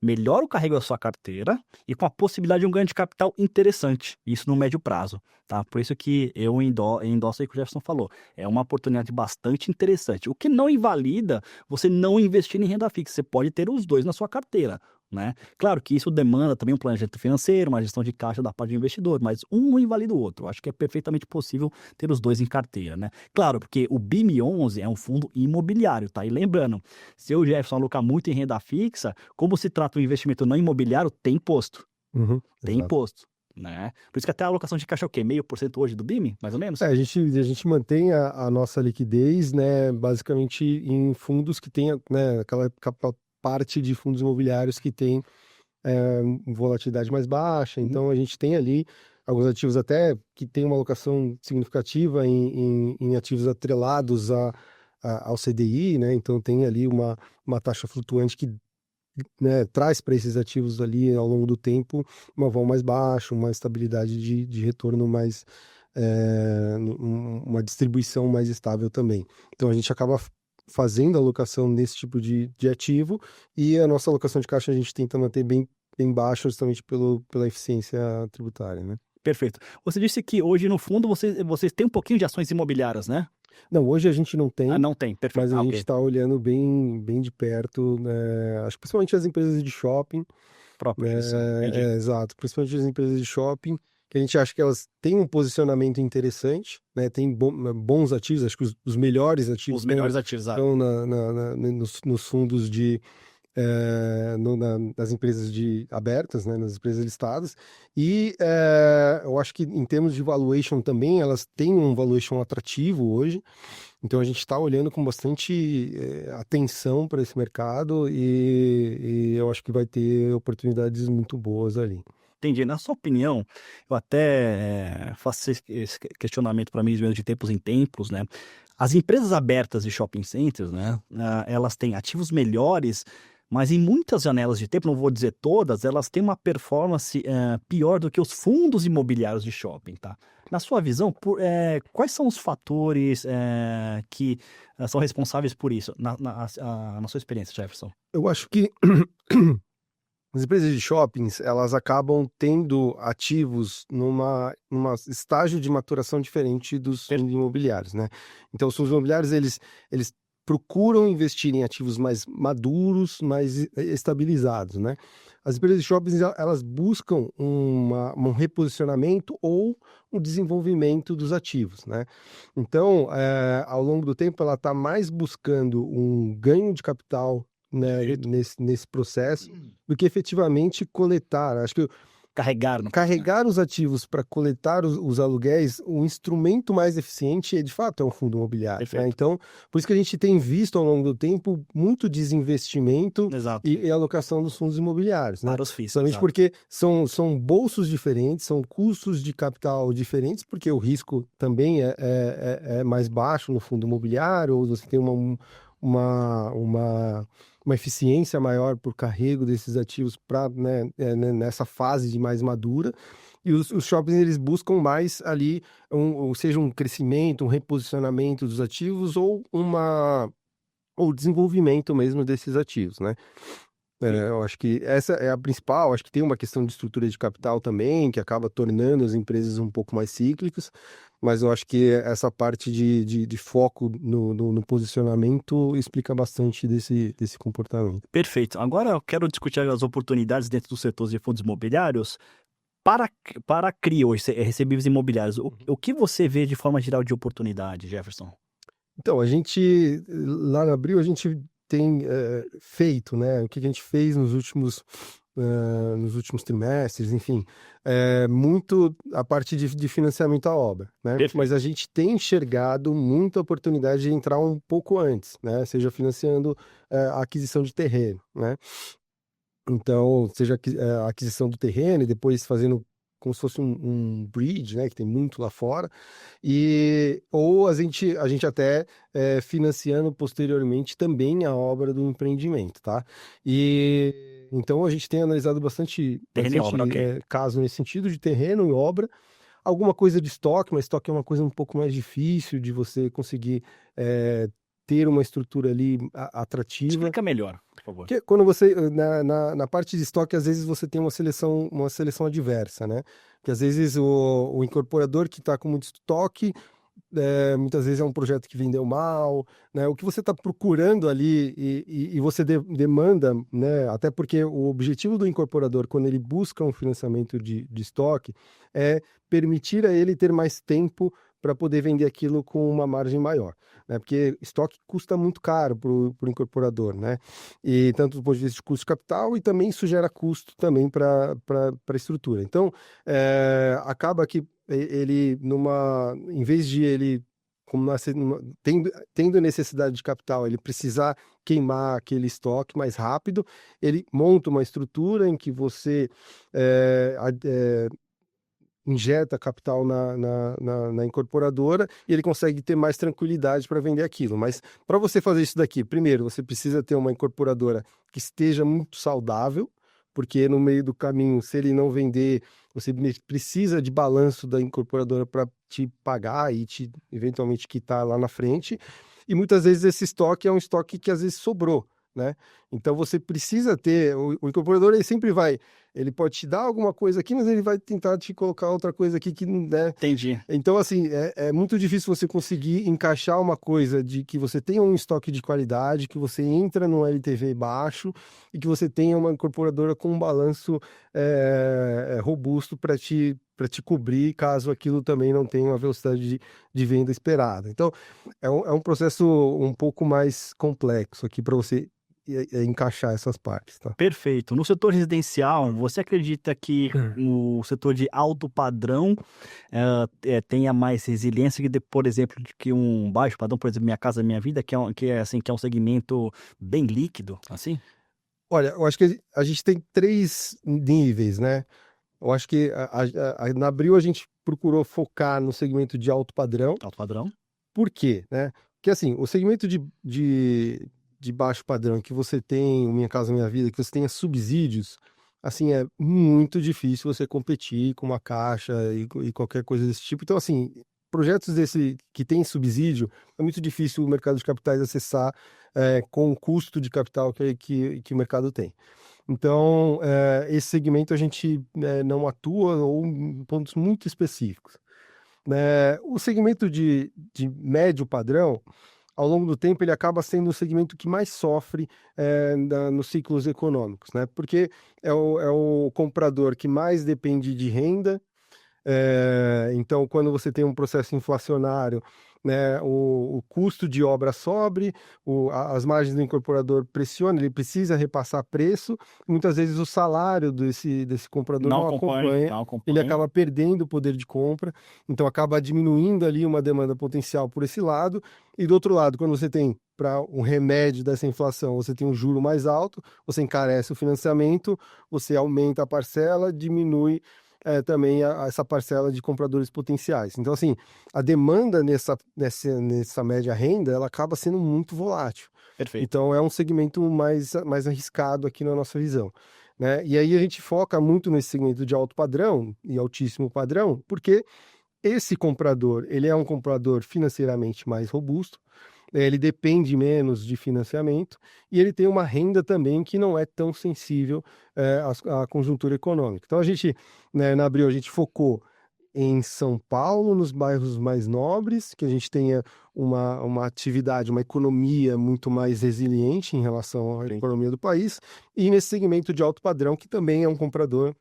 melhora o carrego da sua carteira e com a possibilidade de um ganho de capital interessante, isso no médio prazo, tá? Por isso que eu endosso aí o que o Jefferson falou, é uma oportunidade bastante interessante, o que não invalida você não investir em renda fixa, você pode ter os dois na sua carteira, né? Claro que isso demanda também um planejamento financeiro, uma gestão de caixa da parte do investidor, mas um não invalida o outro, eu acho que é perfeitamente possível ter os dois em carteira, né? Claro, porque o BIM11 é um fundo imobiliário, tá? E lembrando, se o Jefferson alocar muito em renda fixa, como se trata um investimento não imobiliário, tem imposto. Uhum. Tem Exato. imposto, né? Por isso que até a alocação de caixa é o quê? 0,5% hoje do BIM, mais ou menos? A gente mantém a nossa liquidez, né, basicamente em fundos que tenha, né, aquela parte de fundos imobiliários que tem volatilidade mais baixa. Uhum. Então a gente tem ali alguns ativos até que tem uma alocação significativa em ativos atrelados ao CDI, né? Então tem ali uma taxa flutuante que, né, traz para esses ativos ali ao longo do tempo uma vol mais baixa, uma estabilidade de retorno mais, uma distribuição mais estável também. Então a gente acaba fazendo alocação nesse tipo de ativo, e a nossa alocação de caixa a gente tenta manter bem baixa justamente pela eficiência tributária, né? Perfeito. Você disse que hoje, no fundo, vocês têm um pouquinho de ações imobiliárias, né? Não, hoje a gente não Ah, tem, não tem, perfeito. mas a Ah, gente ok. está olhando bem de perto, né? Acho que principalmente as empresas de shopping, Próprio, isso, entendi. exato, principalmente as empresas de shopping, que a gente acha que elas têm um posicionamento interessante, né? Tem bons ativos, acho que os melhores ativos Os melhores ativos, estão nos fundos nas empresas abertas, né? Nas empresas listadas, e eu acho que em termos de valuation também, elas têm um valuation atrativo hoje. Então a gente está olhando com bastante atenção para esse mercado, e eu acho que vai ter oportunidades muito boas ali. entendi. Na sua opinião, eu até faço esse questionamento para mim mesmo de tempos em tempos, né? As empresas abertas de shopping centers, né? Elas têm ativos melhores, mas em muitas janelas de tempo, não vou dizer todas, elas têm uma performance pior do que os fundos imobiliários de shopping, tá? Na sua visão, quais são os fatores que são responsáveis por isso, na sua experiência, Jefferson? Eu acho que as empresas de shoppings, elas acabam tendo ativos numa estágio de maturação diferente dos Per- fundos imobiliários, né? Então, os fundos imobiliários, eles procuram investir em ativos mais maduros, mais estabilizados, né? As empresas de shoppings, elas buscam um reposicionamento ou um desenvolvimento dos ativos, né? Então, ao longo do tempo, ela está mais buscando um ganho de capital, né, Perfeito. nesse processo, do que efetivamente coletar. Acho que Carregar, no caso, né? carregar os ativos para coletar os aluguéis, o instrumento mais eficiente, de fato, é um fundo imobiliário, né? Perfeito. Então, por isso que a gente tem visto ao longo do tempo muito desinvestimento Exato. e alocação dos fundos imobiliários, né? Para os FIIs, Somente exato. porque são bolsos diferentes, são custos de capital diferentes, porque o risco também é mais baixo no fundo imobiliário, ou você tem uma eficiência maior por carrego desses ativos nessa fase de mais madura. E os shoppings, eles buscam mais ali, ou seja, um crescimento, um reposicionamento dos ativos, ou desenvolvimento mesmo desses ativos, né? Eu acho que essa é a principal. Acho que tem uma questão de estrutura de capital também, que acaba tornando as empresas um pouco mais cíclicas, mas eu acho que essa parte de foco no posicionamento explica bastante desse comportamento. Perfeito. Agora eu quero discutir as oportunidades dentro dos setores de fundos imobiliários para a CRI, hoje, recebíveis imobiliários. O que você vê de forma geral de oportunidade, Jefferson? Então, lá na Abril, a gente tem feito, né? O que a gente fez nos últimos trimestres, enfim, muito a parte de financiamento à obra, né? Perfeito. Mas a gente tem enxergado muita oportunidade de entrar um pouco antes, né? Seja financiando a aquisição de terreno, né? Então, seja a aquisição do terreno e depois fazendo como se fosse um bridge, né, que tem muito lá fora, ou a gente até financiando posteriormente também a obra do empreendimento, tá? E então a gente tem analisado bastante Terreno e obra, ok. caso nesse sentido de terreno e obra, alguma coisa de estoque, mas estoque é uma coisa um pouco mais difícil de você conseguir ter uma estrutura ali atrativa. Explica melhor, por favor. Porque quando você, na parte de estoque, às vezes você tem uma seleção adversa, né? Que às vezes o incorporador que está com muito estoque, muitas vezes é um projeto que vendeu mal, né? O que você está procurando ali e você demanda, né? Até porque o objetivo do incorporador, quando ele busca um financiamento de estoque, é permitir a ele ter mais tempo para poder vender aquilo com uma margem maior, né? Porque estoque custa muito caro para o incorporador, né? E tanto do ponto de vista de custo de capital e também isso gera custo também para a estrutura. Então, acaba que ele em vez de ele tendo necessidade de capital, ele precisar queimar aquele estoque mais rápido, ele monta uma estrutura em que você injeta capital na incorporadora e ele consegue ter mais tranquilidade para vender aquilo. Mas para você fazer isso daqui, primeiro, você precisa ter uma incorporadora que esteja muito saudável, porque no meio do caminho, se ele não vender, você precisa de balanço da incorporadora para te pagar e te eventualmente quitar lá na frente. E muitas vezes esse estoque é um estoque que às vezes sobrou, né? Então você precisa ter, o incorporador ele pode te dar alguma coisa aqui, mas ele vai tentar te colocar outra coisa aqui que não der. Entendi. Então, assim, é muito difícil você conseguir encaixar uma coisa de que você tenha um estoque de qualidade, que você entra num LTV baixo e que você tenha uma incorporadora com um balanço robusto para te cobrir, caso aquilo também não tenha uma velocidade de venda esperada. Então, é um processo um pouco mais complexo aqui para você encaixar essas partes, tá? Perfeito. No setor residencial, você acredita que o setor de alto padrão tenha mais resiliência por exemplo, que um baixo padrão, por exemplo, Minha Casa Minha Vida, que é um segmento bem líquido, assim? Olha, eu acho que a gente tem 3 níveis, né? Eu acho que na Abril a gente procurou focar no segmento de alto padrão. Alto padrão? Por quê, né? Porque assim, o segmento de baixo padrão que você tem, o Minha Casa Minha Vida, que você tenha subsídios, assim, é muito difícil você competir com uma Caixa e qualquer coisa desse tipo. Então, assim, projetos desse que tem subsídio, é muito difícil o mercado de capitais acessar com o custo de capital que o mercado tem. Então, esse segmento a gente não atua ou em pontos muito específicos. O segmento de médio padrão, ao longo do tempo, ele acaba sendo o segmento que mais sofre nos ciclos econômicos, né? Porque é o comprador que mais depende de renda. Então, quando você tem um processo inflacionário, né, o custo de obra sobe, as margens do incorporador pressionam, ele precisa repassar preço, muitas vezes o salário desse comprador não acompanha, ele acaba perdendo o poder de compra, então acaba diminuindo ali uma demanda potencial por esse lado, e do outro lado, quando você tem para um remédio dessa inflação, você tem um juro mais alto, você encarece o financiamento, você aumenta a parcela, diminui também essa parcela de compradores potenciais. Então, assim, a demanda nessa média renda, ela acaba sendo muito volátil. Perfeito. Então, é um segmento mais arriscado aqui na nossa visão, né? E aí a gente foca muito nesse segmento de alto padrão e altíssimo padrão, porque esse comprador, ele é um comprador financeiramente mais robusto, ele depende menos de financiamento e ele tem uma renda também que não é tão sensível à conjuntura econômica. Então a gente, né, na Abril, a gente focou em São Paulo, nos bairros mais nobres, que a gente tenha uma atividade, uma economia muito mais resiliente em relação à economia do país, e nesse segmento de alto padrão, que também é um comprador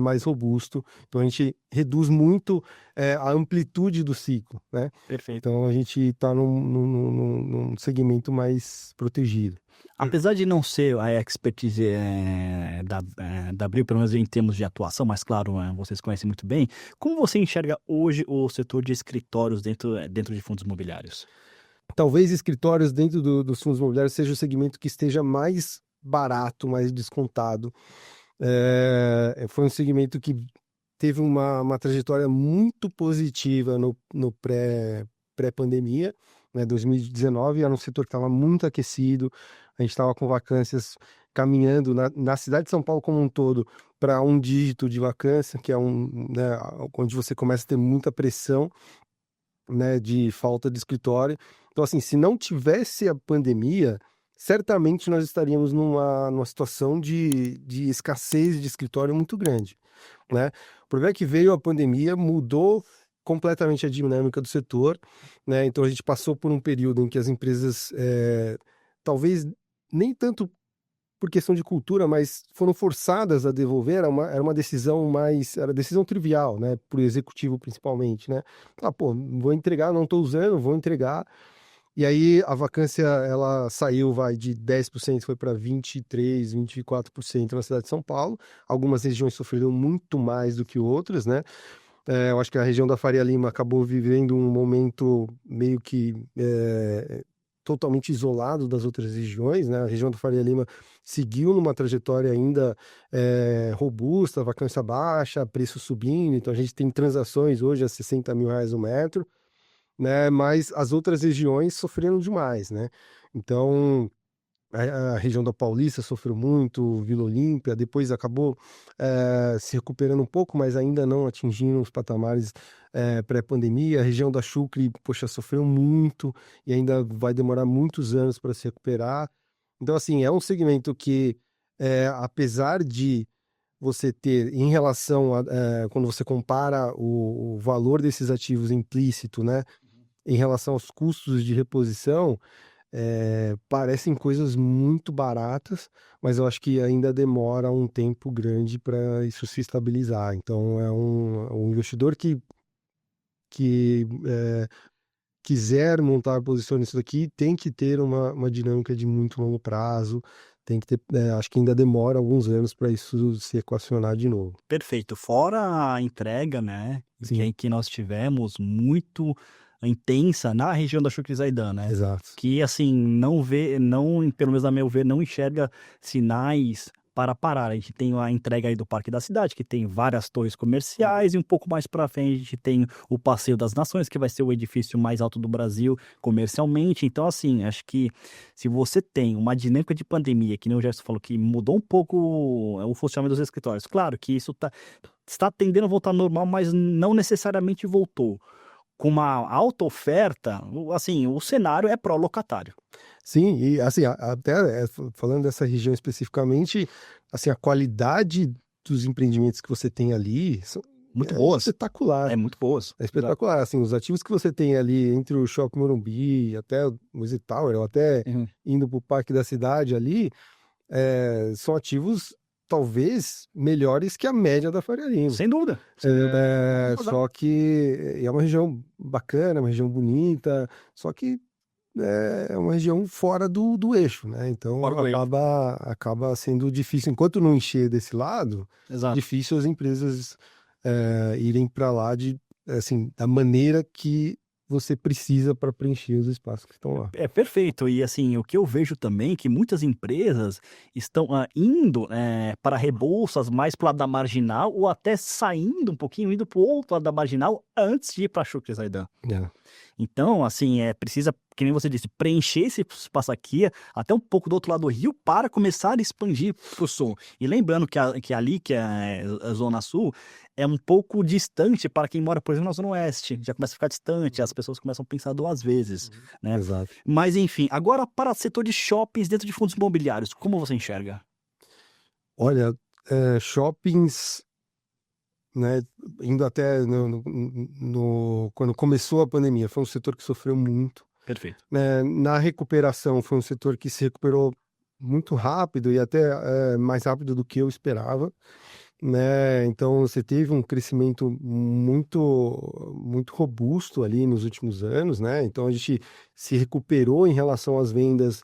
mais robusto. Então a gente reduz muito a amplitude do ciclo, né? Perfeito. Então a gente está num segmento mais protegido. Apesar de não ser a expertise da Abril, pelo menos em termos de atuação, mas claro, vocês conhecem muito bem, como você enxerga hoje o setor de escritórios dentro de fundos imobiliários? Talvez escritórios dentro dos fundos imobiliários seja o segmento que esteja mais barato, mais descontado. Foi um segmento que teve uma trajetória muito positiva no pré-pandemia, né? 2019 era um setor que estava muito aquecido, a gente estava com vacâncias caminhando na cidade de São Paulo como um todo para um dígito de vacância, que é né, onde você começa a ter muita pressão, né, de falta de escritório. Então, assim, se não tivesse a pandemia, certamente nós estaríamos numa situação de escassez de escritório muito grande, né? O problema é que veio a pandemia, mudou completamente a dinâmica do setor, né? Então a gente passou por um período em que as empresas, talvez nem tanto por questão de cultura, mas foram forçadas a devolver, era uma decisão era decisão trivial, né? Para o executivo principalmente, né? Pô, vou entregar, não estou usando, vou entregar. E aí a vacância, ela saiu, de 10%, foi para 23%, 24% na cidade de São Paulo. Algumas regiões sofreram muito mais do que outras, né? Eu acho que a região da Faria Lima acabou vivendo um momento meio que totalmente isolado das outras regiões, né? A região da Faria Lima seguiu numa trajetória ainda robusta, vacância baixa, preço subindo. Então a gente tem transações hoje a R$60 mil o metro, né? Mas as outras regiões sofreram demais, né? Então a região da Paulista sofreu muito, Vila Olímpia, depois acabou se recuperando um pouco, mas ainda não atingindo os patamares pré-pandemia. A região da Chucre, poxa, sofreu muito e ainda vai demorar muitos anos para se recuperar. Então, assim, é um segmento que, apesar de você ter, em relação a, quando você compara o valor desses ativos implícito, né, em relação aos custos de reposição, parecem coisas muito baratas, mas eu acho que ainda demora um tempo grande para isso se estabilizar. Então, é um investidor que quiser montar posição nisso daqui, tem que ter uma dinâmica de muito longo prazo, tem que ter, acho que ainda demora alguns anos para isso se equacionar de novo. Perfeito. Fora a entrega, né, Sim. que nós tivemos muito intensa na região da Chucrizaidan, né? Exato. Que assim, pelo menos a meu ver, não enxerga sinais para parar. A gente tem a entrega aí do Parque da Cidade, que tem várias torres comerciais, e um pouco mais para frente a gente tem o Passeio das Nações, que vai ser o edifício mais alto do Brasil comercialmente. Então, assim, acho que se você tem uma dinâmica de pandemia, que nem o Gerson falou, que mudou um pouco o funcionamento dos escritórios, claro que isso está tendendo a voltar ao normal, mas não necessariamente voltou. Com uma alta oferta, assim, o cenário é pró-locatário. Sim, e assim, até falando dessa região especificamente, assim, a qualidade dos empreendimentos que você tem ali Muito boas. espetacular. É muito boas. É espetacular, assim, os ativos que você tem ali entre o Shopping Morumbi até o Easy Tower, ou até indo para o Parque da Cidade ali, são ativos talvez melhores que a média da Faria Lima. Sem dúvida. Só que é uma região bacana, uma região bonita, só que é uma região fora do eixo, né? Então acaba sendo difícil, enquanto não encher desse lado, Exato. difícil as empresas irem para lá assim, da maneira que você precisa para preencher os espaços que estão lá. É perfeito. E assim, o que eu vejo também é que muitas empresas estão indo para Rebouças, mais para o lado da Marginal, ou até saindo um pouquinho, indo para o outro lado da Marginal, antes de ir para Chucrizaidan. Então, assim, precisa, que nem você disse, preencher esse espaço aqui, até um pouco do outro lado do rio, para começar a expandir para o sul. E lembrando que ali, que é a Zona Sul, é um pouco distante para quem mora, por exemplo, na Zona Oeste. Já começa a ficar distante, as pessoas começam a pensar duas vezes, né? Exato. Mas, enfim, agora para o setor de shoppings dentro de fundos imobiliários, como você enxerga? Olha, shoppings, né, indo até quando começou a pandemia, foi um setor que sofreu muito. Perfeito. Na recuperação, foi um setor que se recuperou muito rápido e até mais rápido do que eu esperava, né? Então você teve um crescimento muito robusto ali nos últimos anos, né? Então a gente se recuperou em relação às vendas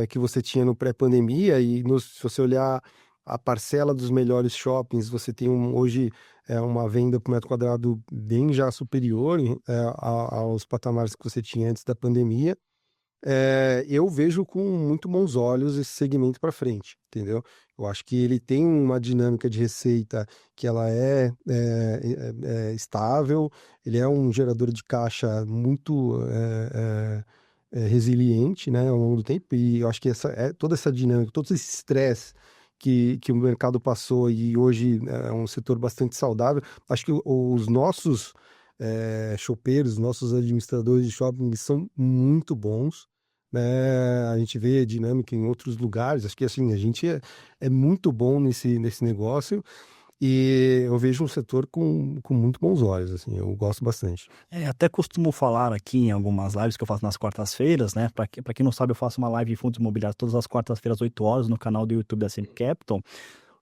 que você tinha no pré-pandemia e se você olhar a parcela dos melhores shoppings, você tem hoje uma venda por metro quadrado bem já superior aos patamares que você tinha antes da pandemia. Eu vejo com muito bons olhos esse segmento para frente, entendeu? Eu acho que ele tem uma dinâmica de receita que ela estável, ele é um gerador de caixa muito resiliente, né, ao longo do tempo, e eu acho que toda essa dinâmica, todo esse estresse que o mercado passou e hoje é um setor bastante saudável, acho que os nossos chopeiros, nossos administradores de shopping são muito bons, né? A gente vê dinâmica em outros lugares. Acho que assim, a gente é muito bom nesse negócio e eu vejo um setor com muito bons olhos, assim, eu gosto bastante. Até costumo falar aqui em algumas lives que eu faço nas quartas-feiras, né? Para quem não sabe, eu faço uma live de fundos imobiliários todas as quartas-feiras, 8 horas, no canal do YouTube da SM Capital.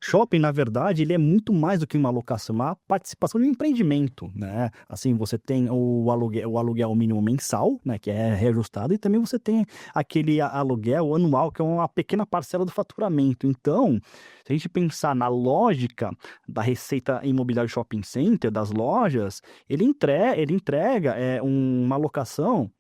Shopping, na verdade, ele é muito mais do que uma locação, uma participação de um empreendimento, né? Assim, você tem o aluguel mínimo mensal, né, que é reajustado, e também você tem aquele aluguel anual, que é uma pequena parcela do faturamento. Então, se a gente pensar na lógica da receita imobiliária de shopping center, das lojas, ele entrega uma locação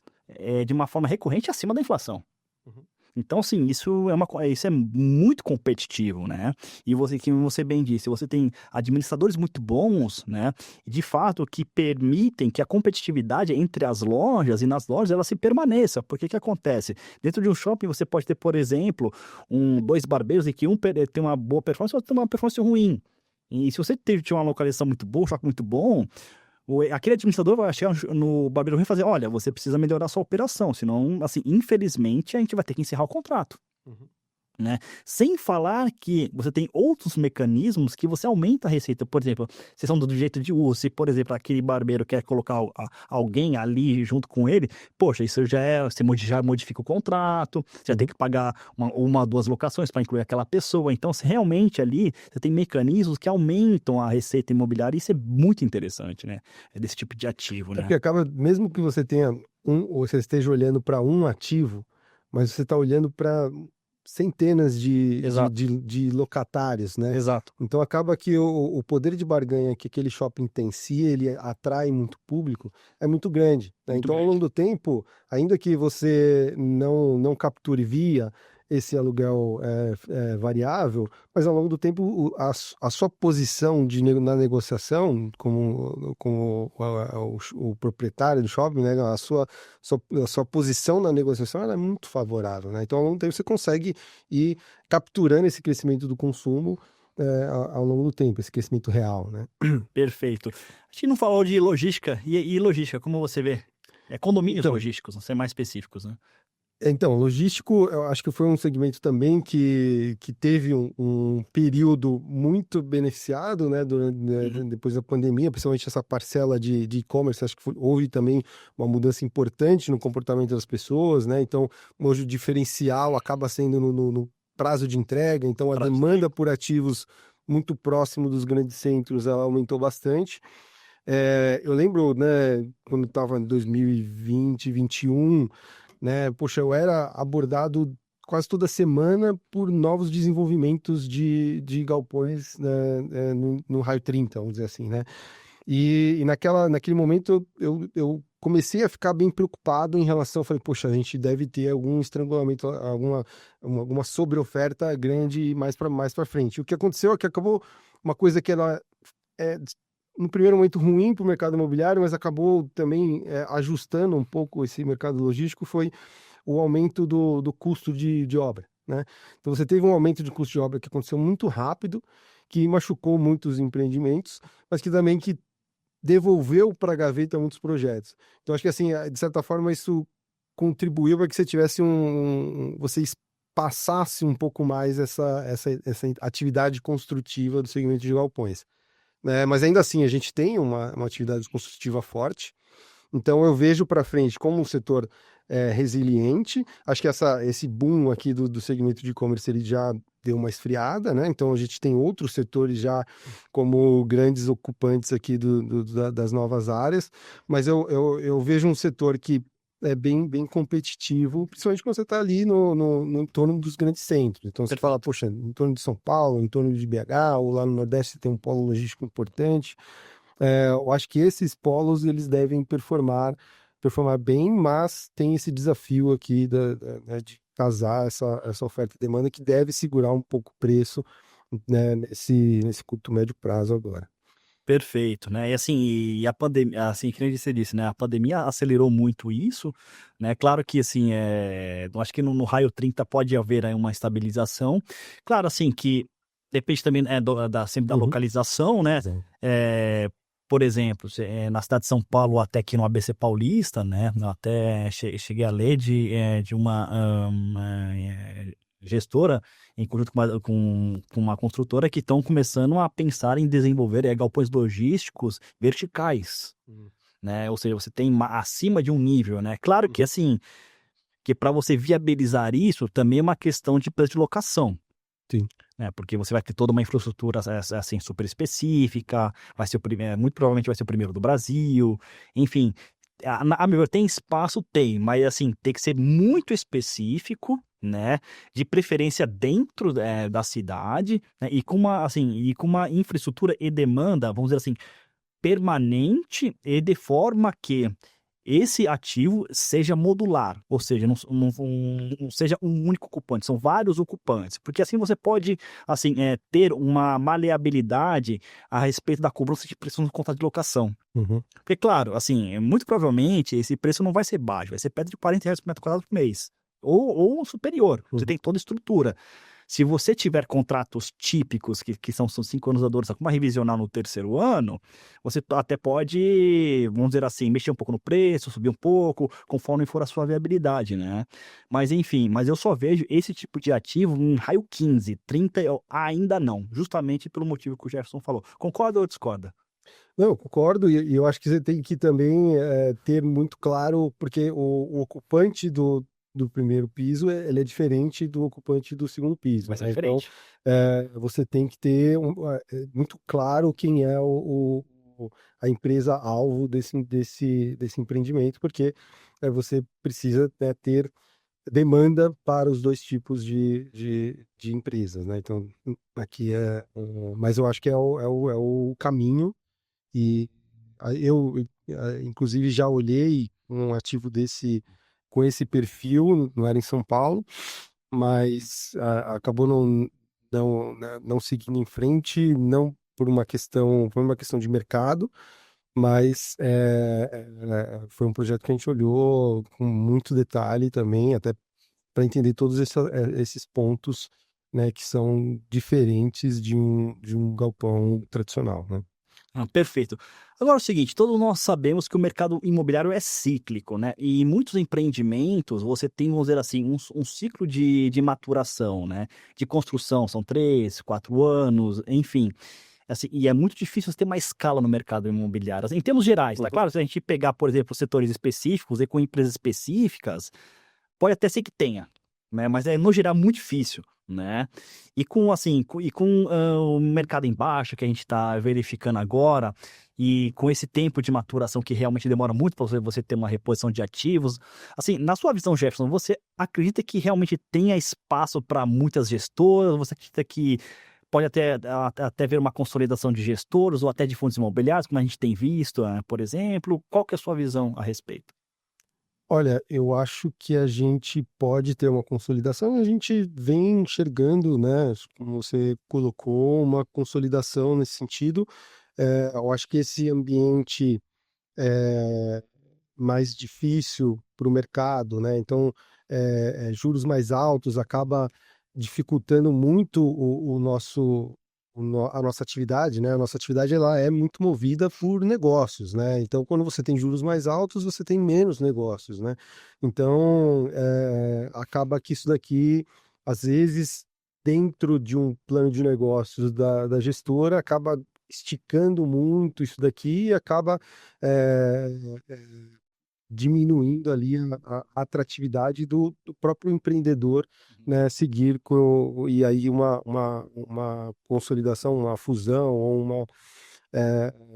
de uma forma recorrente acima da inflação. Uhum. Então, assim, isso é muito competitivo, né? E como você bem disse, você tem administradores muito bons, né? De fato, que permitem que a competitividade entre as lojas e nas lojas ela se permaneça. Porque o que acontece? Dentro de um shopping você pode ter, por exemplo, dois barbeiros em que um tem uma boa performance e outro tem uma performance ruim. E se você tiver uma localização muito boa, um shopping muito bom, aquele administrador vai chegar no barbeiro ruim e fazer: olha, você precisa melhorar a sua operação, senão, assim, infelizmente, a gente vai ter que encerrar o contrato. Uhum. Né? Sem falar que você tem outros mecanismos que você aumenta a receita. Por exemplo, sessão do direito de uso. Se, por exemplo, aquele barbeiro quer colocar alguém ali junto com ele, poxa, isso você já modifica o contrato, você já tem que pagar uma ou duas locações para incluir aquela pessoa. Então, realmente ali você tem mecanismos que aumentam a receita imobiliária, e isso é muito interessante, né? É desse tipo de ativo, né? Porque acaba, mesmo que você tenha ou você esteja olhando para um ativo, mas você está olhando para centenas Exato, de locatários, né? exato. Então acaba que o poder de barganha que aquele shopping tem, se ele atrai muito público, é muito grande, né? Muito Então ao grande. longo do tempo, ainda que você não capture via esse aluguel variável, mas ao longo do tempo a sua posição na negociação como o proprietário do shopping, né? A sua posição na negociação ela é muito favorável, né? Então ao longo do tempo você consegue ir capturando esse crescimento do consumo ao longo do tempo, esse crescimento real, né? Perfeito. A gente não falou de logística. E logística, como você vê? Condomínios Então, logísticos, vamos ser mais específicos, né? logístico, eu acho que foi um segmento também que teve um período muito beneficiado, né, Uhum. depois da pandemia, principalmente essa parcela de e-commerce. Acho que houve também uma mudança importante no comportamento das pessoas, né? Então, hoje o diferencial acaba sendo no prazo de entrega, então a Prazo de entrega. demanda por ativos muito próximo dos grandes centros ela aumentou bastante. Eu lembro, né, quando estava em 2020, 2021, né? Poxa, eu era abordado quase toda semana por novos desenvolvimentos de galpões, né, no raio 30, vamos dizer assim, né? E naquele momento eu comecei a ficar bem preocupado em relação, falei, poxa, a gente deve ter algum estrangulamento, alguma sobreoferta grande mais para frente. O que aconteceu é que acabou uma coisa que ela é no primeiro momento ruim para o mercado imobiliário, mas acabou também ajustando um pouco esse mercado logístico, foi o aumento do custo de obra, né? Então você teve um aumento de custo de obra que aconteceu muito rápido, que machucou muitos empreendimentos, mas que também que devolveu para a gaveta muitos projetos. Então acho que assim, de certa forma isso contribuiu para que você tivesse você passasse um pouco mais essa atividade construtiva do segmento de galpões, né? Mas ainda assim a gente tem uma atividade construtiva forte. Então eu vejo para frente como um setor resiliente. Acho que esse boom aqui do segmento de e-commerce ele já deu uma esfriada, né? Então a gente tem outros setores já como grandes ocupantes aqui das novas áreas, mas eu vejo um setor que é bem competitivo, principalmente quando você está ali no entorno dos grandes centros. Então você fala, poxa, em torno de São Paulo, em torno de BH, ou lá no Nordeste você tem um polo logístico importante. Eu acho que esses polos eles devem performar bem, mas tem esse desafio aqui né, de casar essa oferta e demanda que deve segurar um pouco o preço, né, nesse curto médio prazo agora. Perfeito, né? E assim, e a pandemia, assim, que nem você disse, né? A pandemia acelerou muito isso, né? Claro que assim, eu acho que no raio 30 pode haver aí uma estabilização. Claro, assim, que depende também sempre da Uhum. localização, né? Sim. Por exemplo, na cidade de São Paulo, até aqui no ABC Paulista, né? Eu até cheguei a ler de uma gestora em conjunto com uma construtora que estão começando a pensar em desenvolver galpões logísticos verticais, Uhum. né? Ou seja, você tem acima de um nível, né? Claro que Uhum. assim, que para você viabilizar isso também é uma questão de preço de locação, Sim. né? Porque você vai ter toda uma infraestrutura assim super específica, vai ser muito provavelmente vai ser o primeiro do Brasil, enfim. A meu ver, tem espaço? Tem, mas assim, tem que ser muito específico, né? De preferência dentro da cidade, né? E com uma infraestrutura e demanda, vamos dizer assim, permanente e de forma que esse ativo seja modular, ou seja, não seja um único ocupante, são vários ocupantes, porque assim você pode assim, ter uma maleabilidade a respeito da cobrança de preço no contrato de locação. Uhum. Porque, claro, assim, muito provavelmente esse preço não vai ser baixo, vai ser perto de R$ 40 por metro quadrado por mês. Ou superior, você Uhum. tem toda a estrutura. Se você tiver contratos típicos, que são 5 anos da duração, com uma revisional no terceiro ano, você até pode, vamos dizer assim, mexer um pouco no preço, subir um pouco, conforme for a sua viabilidade, né? Mas enfim, mas eu só vejo esse tipo de ativo em raio 15, 30, eu ainda não, justamente pelo motivo que o Jefferson falou. Concorda ou discorda? Não, eu concordo, e eu acho que você tem que também ter muito claro, porque o ocupante do primeiro piso ele é diferente do ocupante do segundo piso, Vai ser né? Então, diferente. você tem que ter muito claro quem é a empresa alvo desse empreendimento, porque você precisa, né, ter demanda para os dois tipos de empresas, né? Então, aqui mas eu acho que é o caminho. E eu, inclusive, já olhei um ativo desse com esse perfil, não era em São Paulo, mas acabou não seguindo em frente, não por uma questão de mercado, mas foi um projeto que a gente olhou com muito detalhe também, até para entender todos esses pontos, né, que são diferentes de um galpão tradicional, né? Perfeito. Agora é o seguinte, todos nós sabemos que o mercado imobiliário é cíclico, né? E em muitos empreendimentos você tem, vamos dizer assim, um ciclo de maturação, né? De construção, são 3, 4 anos, enfim. Assim, e é muito difícil você ter uma escala no mercado imobiliário, assim, em termos gerais, tá Uhum. claro? Se a gente pegar, por exemplo, setores específicos e com empresas específicas, pode até ser que tenha, né, mas no geral muito difícil, né. E com assim, o mercado em baixa que a gente está verificando agora, e com esse tempo de maturação que realmente demora muito para você ter uma reposição de ativos, assim, na sua visão, Jefferson, você acredita que realmente tenha espaço para muitas gestoras? Você acredita que pode até haver uma consolidação de gestores ou até de fundos imobiliários, como a gente tem visto, por exemplo? Qual que é a sua visão a respeito? Olha, eu acho que a gente pode ter uma consolidação, a gente vem enxergando, né, como você colocou, uma consolidação nesse sentido, Eu acho que esse ambiente mais difícil para o mercado, né? Então, juros mais altos acaba dificultando muito o nosso a nossa atividade, né? A nossa atividade ela é muito movida por negócios, né? Então, quando você tem juros mais altos, você tem menos negócios, né? Então, acaba que isso daqui, às vezes, dentro de um plano de negócios da gestora, acaba esticando muito isso daqui e acaba é, diminuindo ali a atratividade do próprio empreendedor, né, seguir e aí uma consolidação, uma fusão ou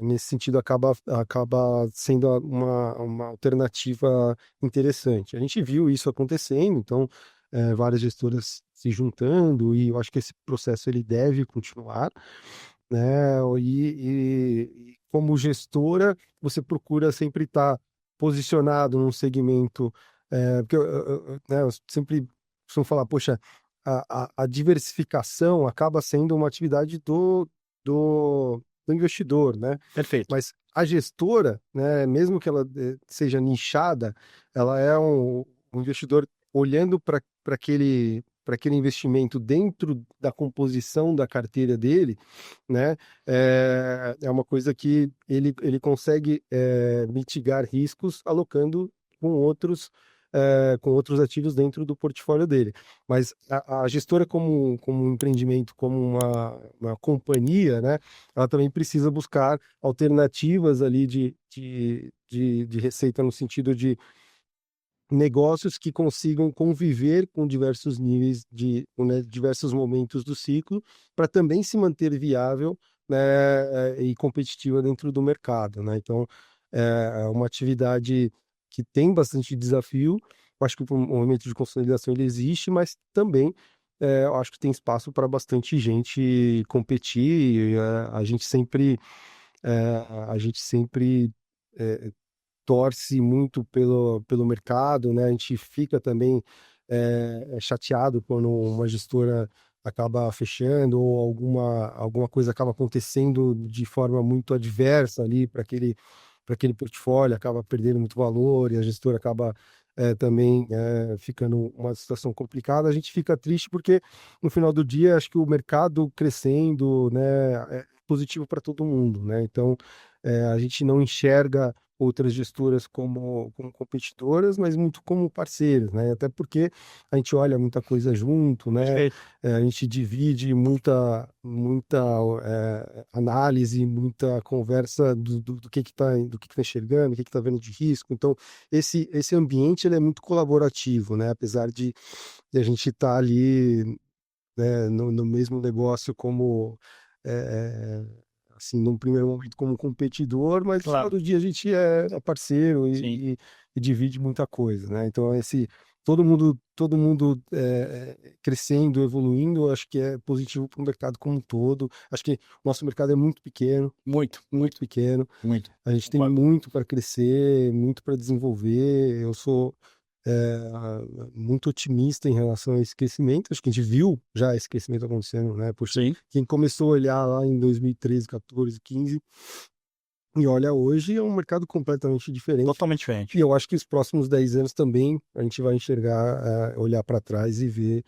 nesse sentido acaba sendo uma alternativa interessante. A gente viu isso acontecendo, então várias gestoras se juntando e eu acho que esse processo ele deve continuar, né? E como gestora, você procura sempre estar posicionado num segmento, porque né, eu sempre costumo falar, poxa, a diversificação acaba sendo uma atividade do investidor, né? Perfeito. Mas a gestora, né, mesmo que ela seja nichada, ela é um investidor olhando para aquele investimento dentro da composição da carteira dele, né? É uma coisa que ele consegue mitigar riscos alocando com outros com outros ativos dentro do portfólio dele. Mas a gestora como um empreendimento, como uma companhia, né? Ela também precisa buscar alternativas ali de receita no sentido de negócios que consigam conviver com diversos níveis né, diversos momentos do ciclo, para também se manter viável, né, e competitiva dentro do mercado, né? Então, é uma atividade que tem bastante desafio. Eu acho que o movimento de consolidação ele existe, mas também eu acho que tem espaço para bastante gente competir. A gente sempre torce muito pelo mercado, né? A gente fica também chateado quando uma gestora acaba fechando ou alguma coisa acaba acontecendo de forma muito adversa ali para aquele portfólio, acaba perdendo muito valor e a gestora acaba também ficando uma situação complicada. A gente fica triste porque no final do dia acho que o mercado crescendo, né, é positivo para todo mundo, né? Então a gente não enxerga outras gestoras como competidoras, mas muito como parceiros, né? Até porque a gente olha muita coisa junto, né? Perfeito. A gente divide muita análise, muita conversa do que tá enxergando, o que está vendo de risco. Então, esse ambiente ele é muito colaborativo, né? Apesar de a gente estar ali, né, no mesmo negócio como assim, num primeiro momento como competidor, mas no final Claro. do dia a gente é parceiro Sim. e divide muita coisa, né? Então, todo mundo crescendo, evoluindo, eu acho que é positivo para o mercado como um todo. Acho que o nosso mercado é muito pequeno, Muito, muito pequeno. muito. A gente tem Concordo. muito para crescer, muito para desenvolver. Eu sou é, muito otimista em relação a esse crescimento. Acho que a gente viu já esse crescimento acontecendo, né? Poxa, Sim, quem começou a olhar lá em 2013, 14, 15 e olha hoje é um mercado completamente diferente. totalmente E diferente. eu acho que os próximos 10 anos também a gente vai enxergar, olhar para trás e ver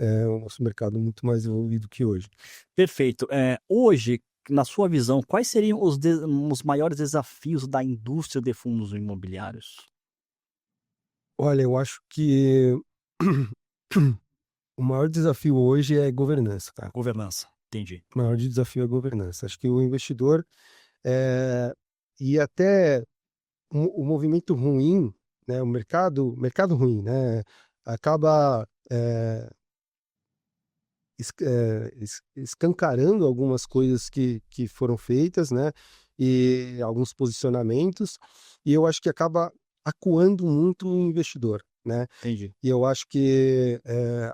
o nosso mercado muito mais evoluído que hoje. Perfeito. Hoje, na sua visão, quais seriam os maiores desafios da indústria de fundos imobiliários? Olha, eu acho que o maior desafio hoje é governança, tá? Governança. Entendi. O maior desafio é governança. Acho que o investidor é, e até o movimento ruim, né, o mercado ruim, né, acaba escancarando algumas coisas que foram feitas, né, e alguns posicionamentos, e eu acho que acaba acuando muito o investidor, né? Entendi. E eu acho que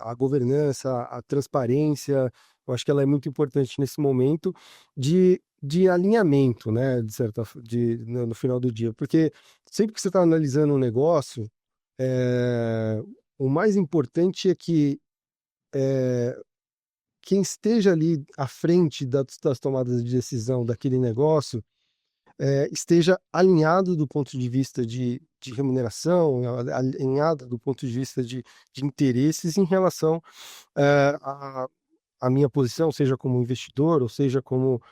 a governança, a transparência, eu acho que ela é muito importante nesse momento de alinhamento, né, no final do dia. Porque sempre que você está analisando um negócio, é, o mais importante é que quem esteja ali à frente das tomadas de decisão daquele negócio esteja alinhado do ponto de vista de remuneração, alinhado do ponto de vista de interesses em relação à minha posição, seja como investidor, ou seja como,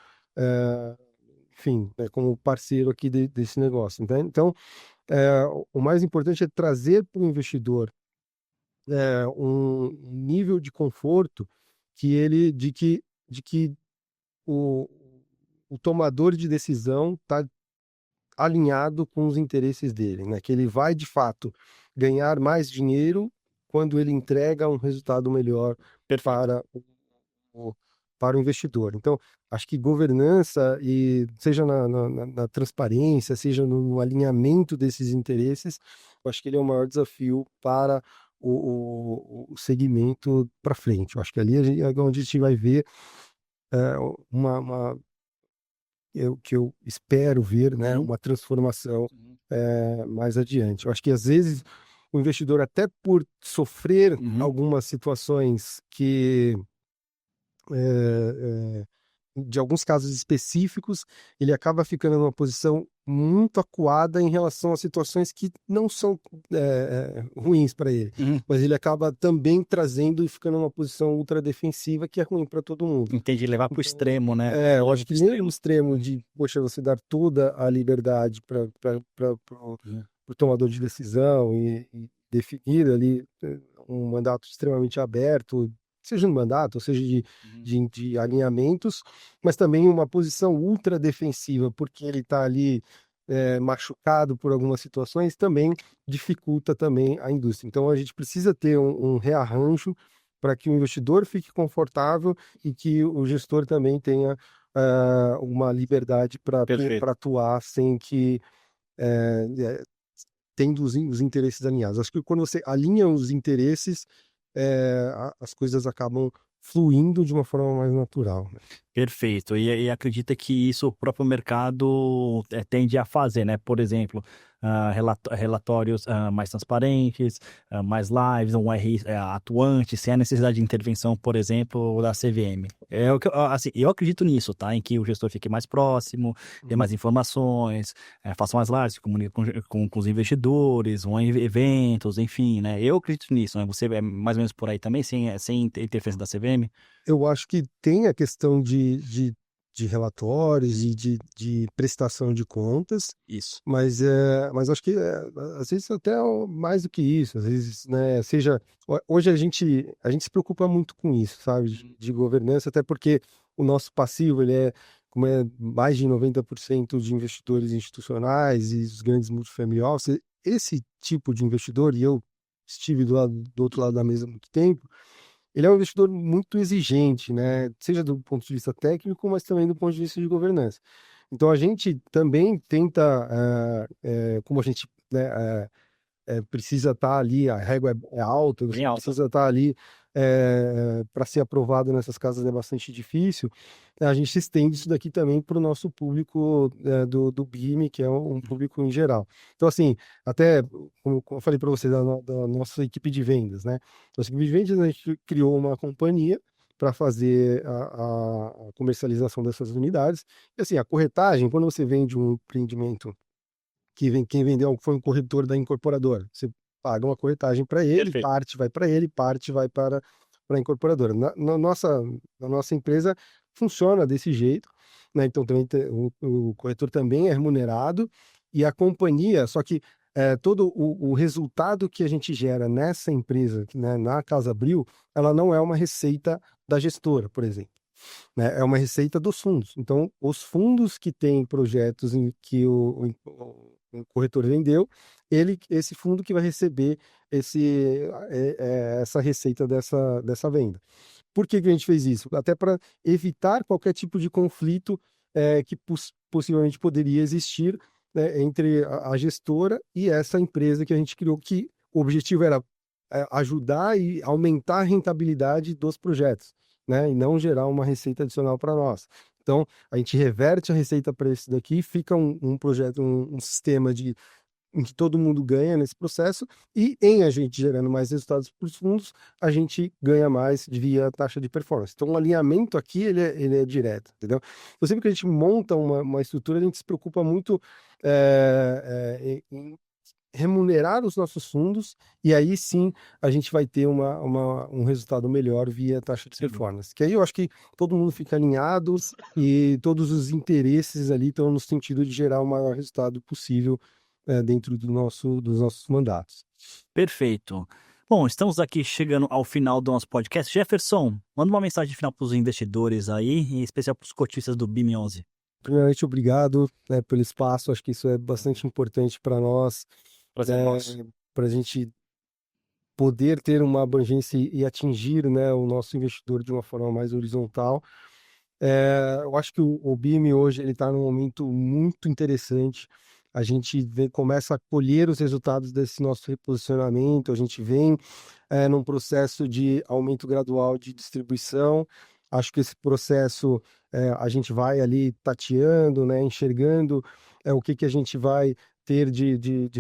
enfim, como parceiro aqui desse negócio. Então, o mais importante é trazer para o investidor um nível de conforto de que o, o tomador de decisão está alinhado com os interesses dele, né? Que ele vai, de fato, ganhar mais dinheiro quando ele entrega um resultado melhor para o, para o investidor. Então, acho que governança, e seja na transparência, seja no alinhamento desses interesses, eu acho que ele é o maior desafio para o segmento para frente. Eu acho que ali é onde a gente vai ver uma que eu espero ver, né, uma transformação mais adiante. Eu acho que às vezes o investidor, até por sofrer algumas situações de alguns casos específicos, ele acaba ficando numa posição muito acuada em relação a situações que não são ruins para ele, mas ele acaba também trazendo e ficando numa posição ultra defensiva que é ruim para todo mundo. Entendi, levar para o extremo, né? Eu acho que nem no extremo de, poxa, você dar toda a liberdade para o tomador de decisão e definir ali um mandato extremamente aberto, seja no mandato, ou seja de alinhamentos, mas também uma posição ultra defensiva, porque ele está ali machucado por algumas situações, também dificulta também a indústria. Então a gente precisa ter um rearranjo para que o investidor fique confortável e que o gestor também tenha uma liberdade para atuar sem que tendo os interesses alinhados. Acho que quando você alinha os interesses, as coisas acabam fluindo de uma forma mais natural, né? Perfeito. E acredita que isso o próprio mercado tende a fazer, né? Por exemplo, relatórios mais transparentes, mais lives, um RI atuante, sem a necessidade de intervenção, por exemplo, da CVM. Assim, eu acredito nisso, tá? Em que o gestor fique mais próximo, dê mais informações, faça mais lives, comunique com os investidores, vão em eventos, enfim, né? Eu acredito nisso, né? Você é mais ou menos por aí também, sem interferência da CVM? Eu acho que tem a questão de relatórios e de prestação de contas, Isso. mas acho que às vezes até mais do que isso, às vezes, né, hoje a gente se preocupa muito com isso, sabe, de governança, até porque o nosso passivo, como é mais de 90% de investidores institucionais e os grandes multifamily offices, esse tipo de investidor, e eu estive do outro lado da mesa há muito tempo, ele é um investidor muito exigente, né? Seja do ponto de vista técnico, mas também do ponto de vista de governança. Então a gente também tenta, como a gente, né, precisa estar ali, a régua é alta, você Bem alta. precisa estar ali para ser aprovado nessas casas é bastante difícil. A gente estende isso daqui também para o nosso público do BIME, que é um público em geral. Então, assim, até como eu falei para você da nossa equipe de vendas, né? Nossa equipe de vendas, a gente criou uma companhia para fazer a comercialização dessas unidades. E assim, a corretagem, quando você vende um empreendimento quem vendeu foi um corretor da incorporadora. Você paga uma corretagem para ele, Perfeito. parte vai para ele, parte vai para a incorporadora. Na nossa empresa funciona desse jeito, né? Então também o corretor também é remunerado e a companhia, só que todo o resultado que a gente gera nessa empresa, né, na Casa Abril, ela não é uma receita da gestora, por exemplo, né? É uma receita dos fundos. Então, os fundos que têm projetos em que o corretor vendeu, esse fundo que vai receber essa receita dessa venda. Por que a gente fez isso? Até para evitar qualquer tipo de conflito que possivelmente poderia existir, né, entre a gestora e essa empresa que a gente criou, que o objetivo era ajudar e aumentar a rentabilidade dos projetos, né, e não gerar uma receita adicional para nós. Então, a gente reverte a receita para esse daqui, fica um projeto, um sistema de em que todo mundo ganha nesse processo, e em a gente gerando mais resultados para os fundos, a gente ganha mais via taxa de performance. Então, o alinhamento aqui, ele é direto, entendeu? Então, sempre que a gente monta uma estrutura, a gente se preocupa muito em remunerar os nossos fundos, e aí sim a gente vai ter um resultado melhor via taxa de performance. Que aí eu acho que todo mundo fica alinhado e todos os interesses ali estão no sentido de gerar o maior resultado possível dentro dos nossos mandatos. Perfeito. Bom, estamos aqui chegando ao final do nosso podcast. Jefferson, manda uma mensagem final para os investidores aí, em especial para os cotistas do BIM11. Primeiramente, obrigado, né, pelo espaço. Acho que isso é bastante importante para nós, para a gente poder ter uma abrangência e atingir, né, o nosso investidor de uma forma mais horizontal. Eu acho que o BIM hoje ele está num momento muito interessante. A gente começa a colher os resultados desse nosso reposicionamento. A gente vem num processo de aumento gradual de distribuição. Acho que esse processo a gente vai ali tateando, né, enxergando o que a gente vai ter de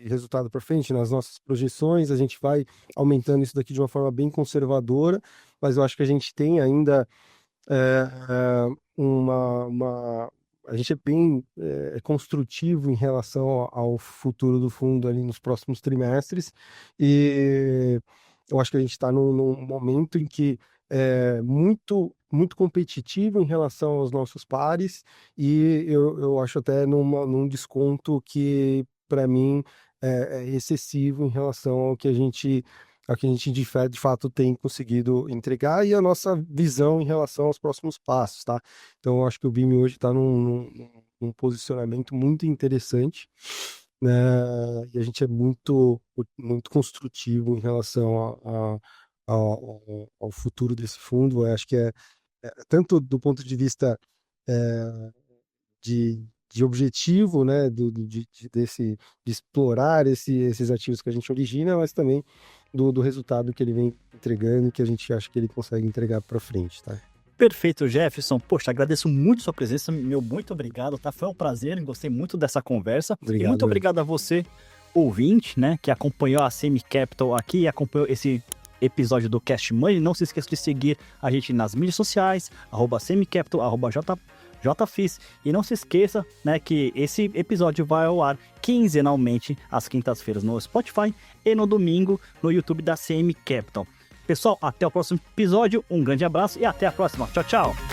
resultado para frente nas nossas projeções. A gente vai aumentando isso daqui de uma forma bem conservadora, mas eu acho que a gente tem ainda a gente é bem construtivo em relação ao futuro do fundo ali nos próximos trimestres, e eu acho que a gente está num momento em que é muito competitivo em relação aos nossos pares, e eu acho até num desconto que, para mim, é excessivo em relação ao que a gente de fato tem conseguido entregar e a nossa visão em relação aos próximos passos, tá? Então, eu acho que o BIM hoje está num posicionamento muito interessante, né? E a gente é muito construtivo em relação ao futuro desse fundo. Eu acho que tanto do ponto de vista é, de objetivo, né, de explorar esses ativos que a gente origina, mas também do resultado que ele vem entregando e que a gente acha que ele consegue entregar para frente, tá? Perfeito, Jefferson. Poxa, agradeço muito sua presença, muito obrigado, tá? Foi um prazer, gostei muito dessa conversa. Obrigado, e muito obrigado a você, ouvinte, né, que acompanhou a CM Capital aqui e acompanhou esse episódio do Cast Money. Não se esqueça de seguir a gente nas mídias sociais, @CMCapital, @JFIS. E não se esqueça, né, que esse episódio vai ao ar quinzenalmente às quintas-feiras no Spotify e no domingo no YouTube da CM Capital. Pessoal, até o próximo episódio, um grande abraço e até a próxima. Tchau, tchau!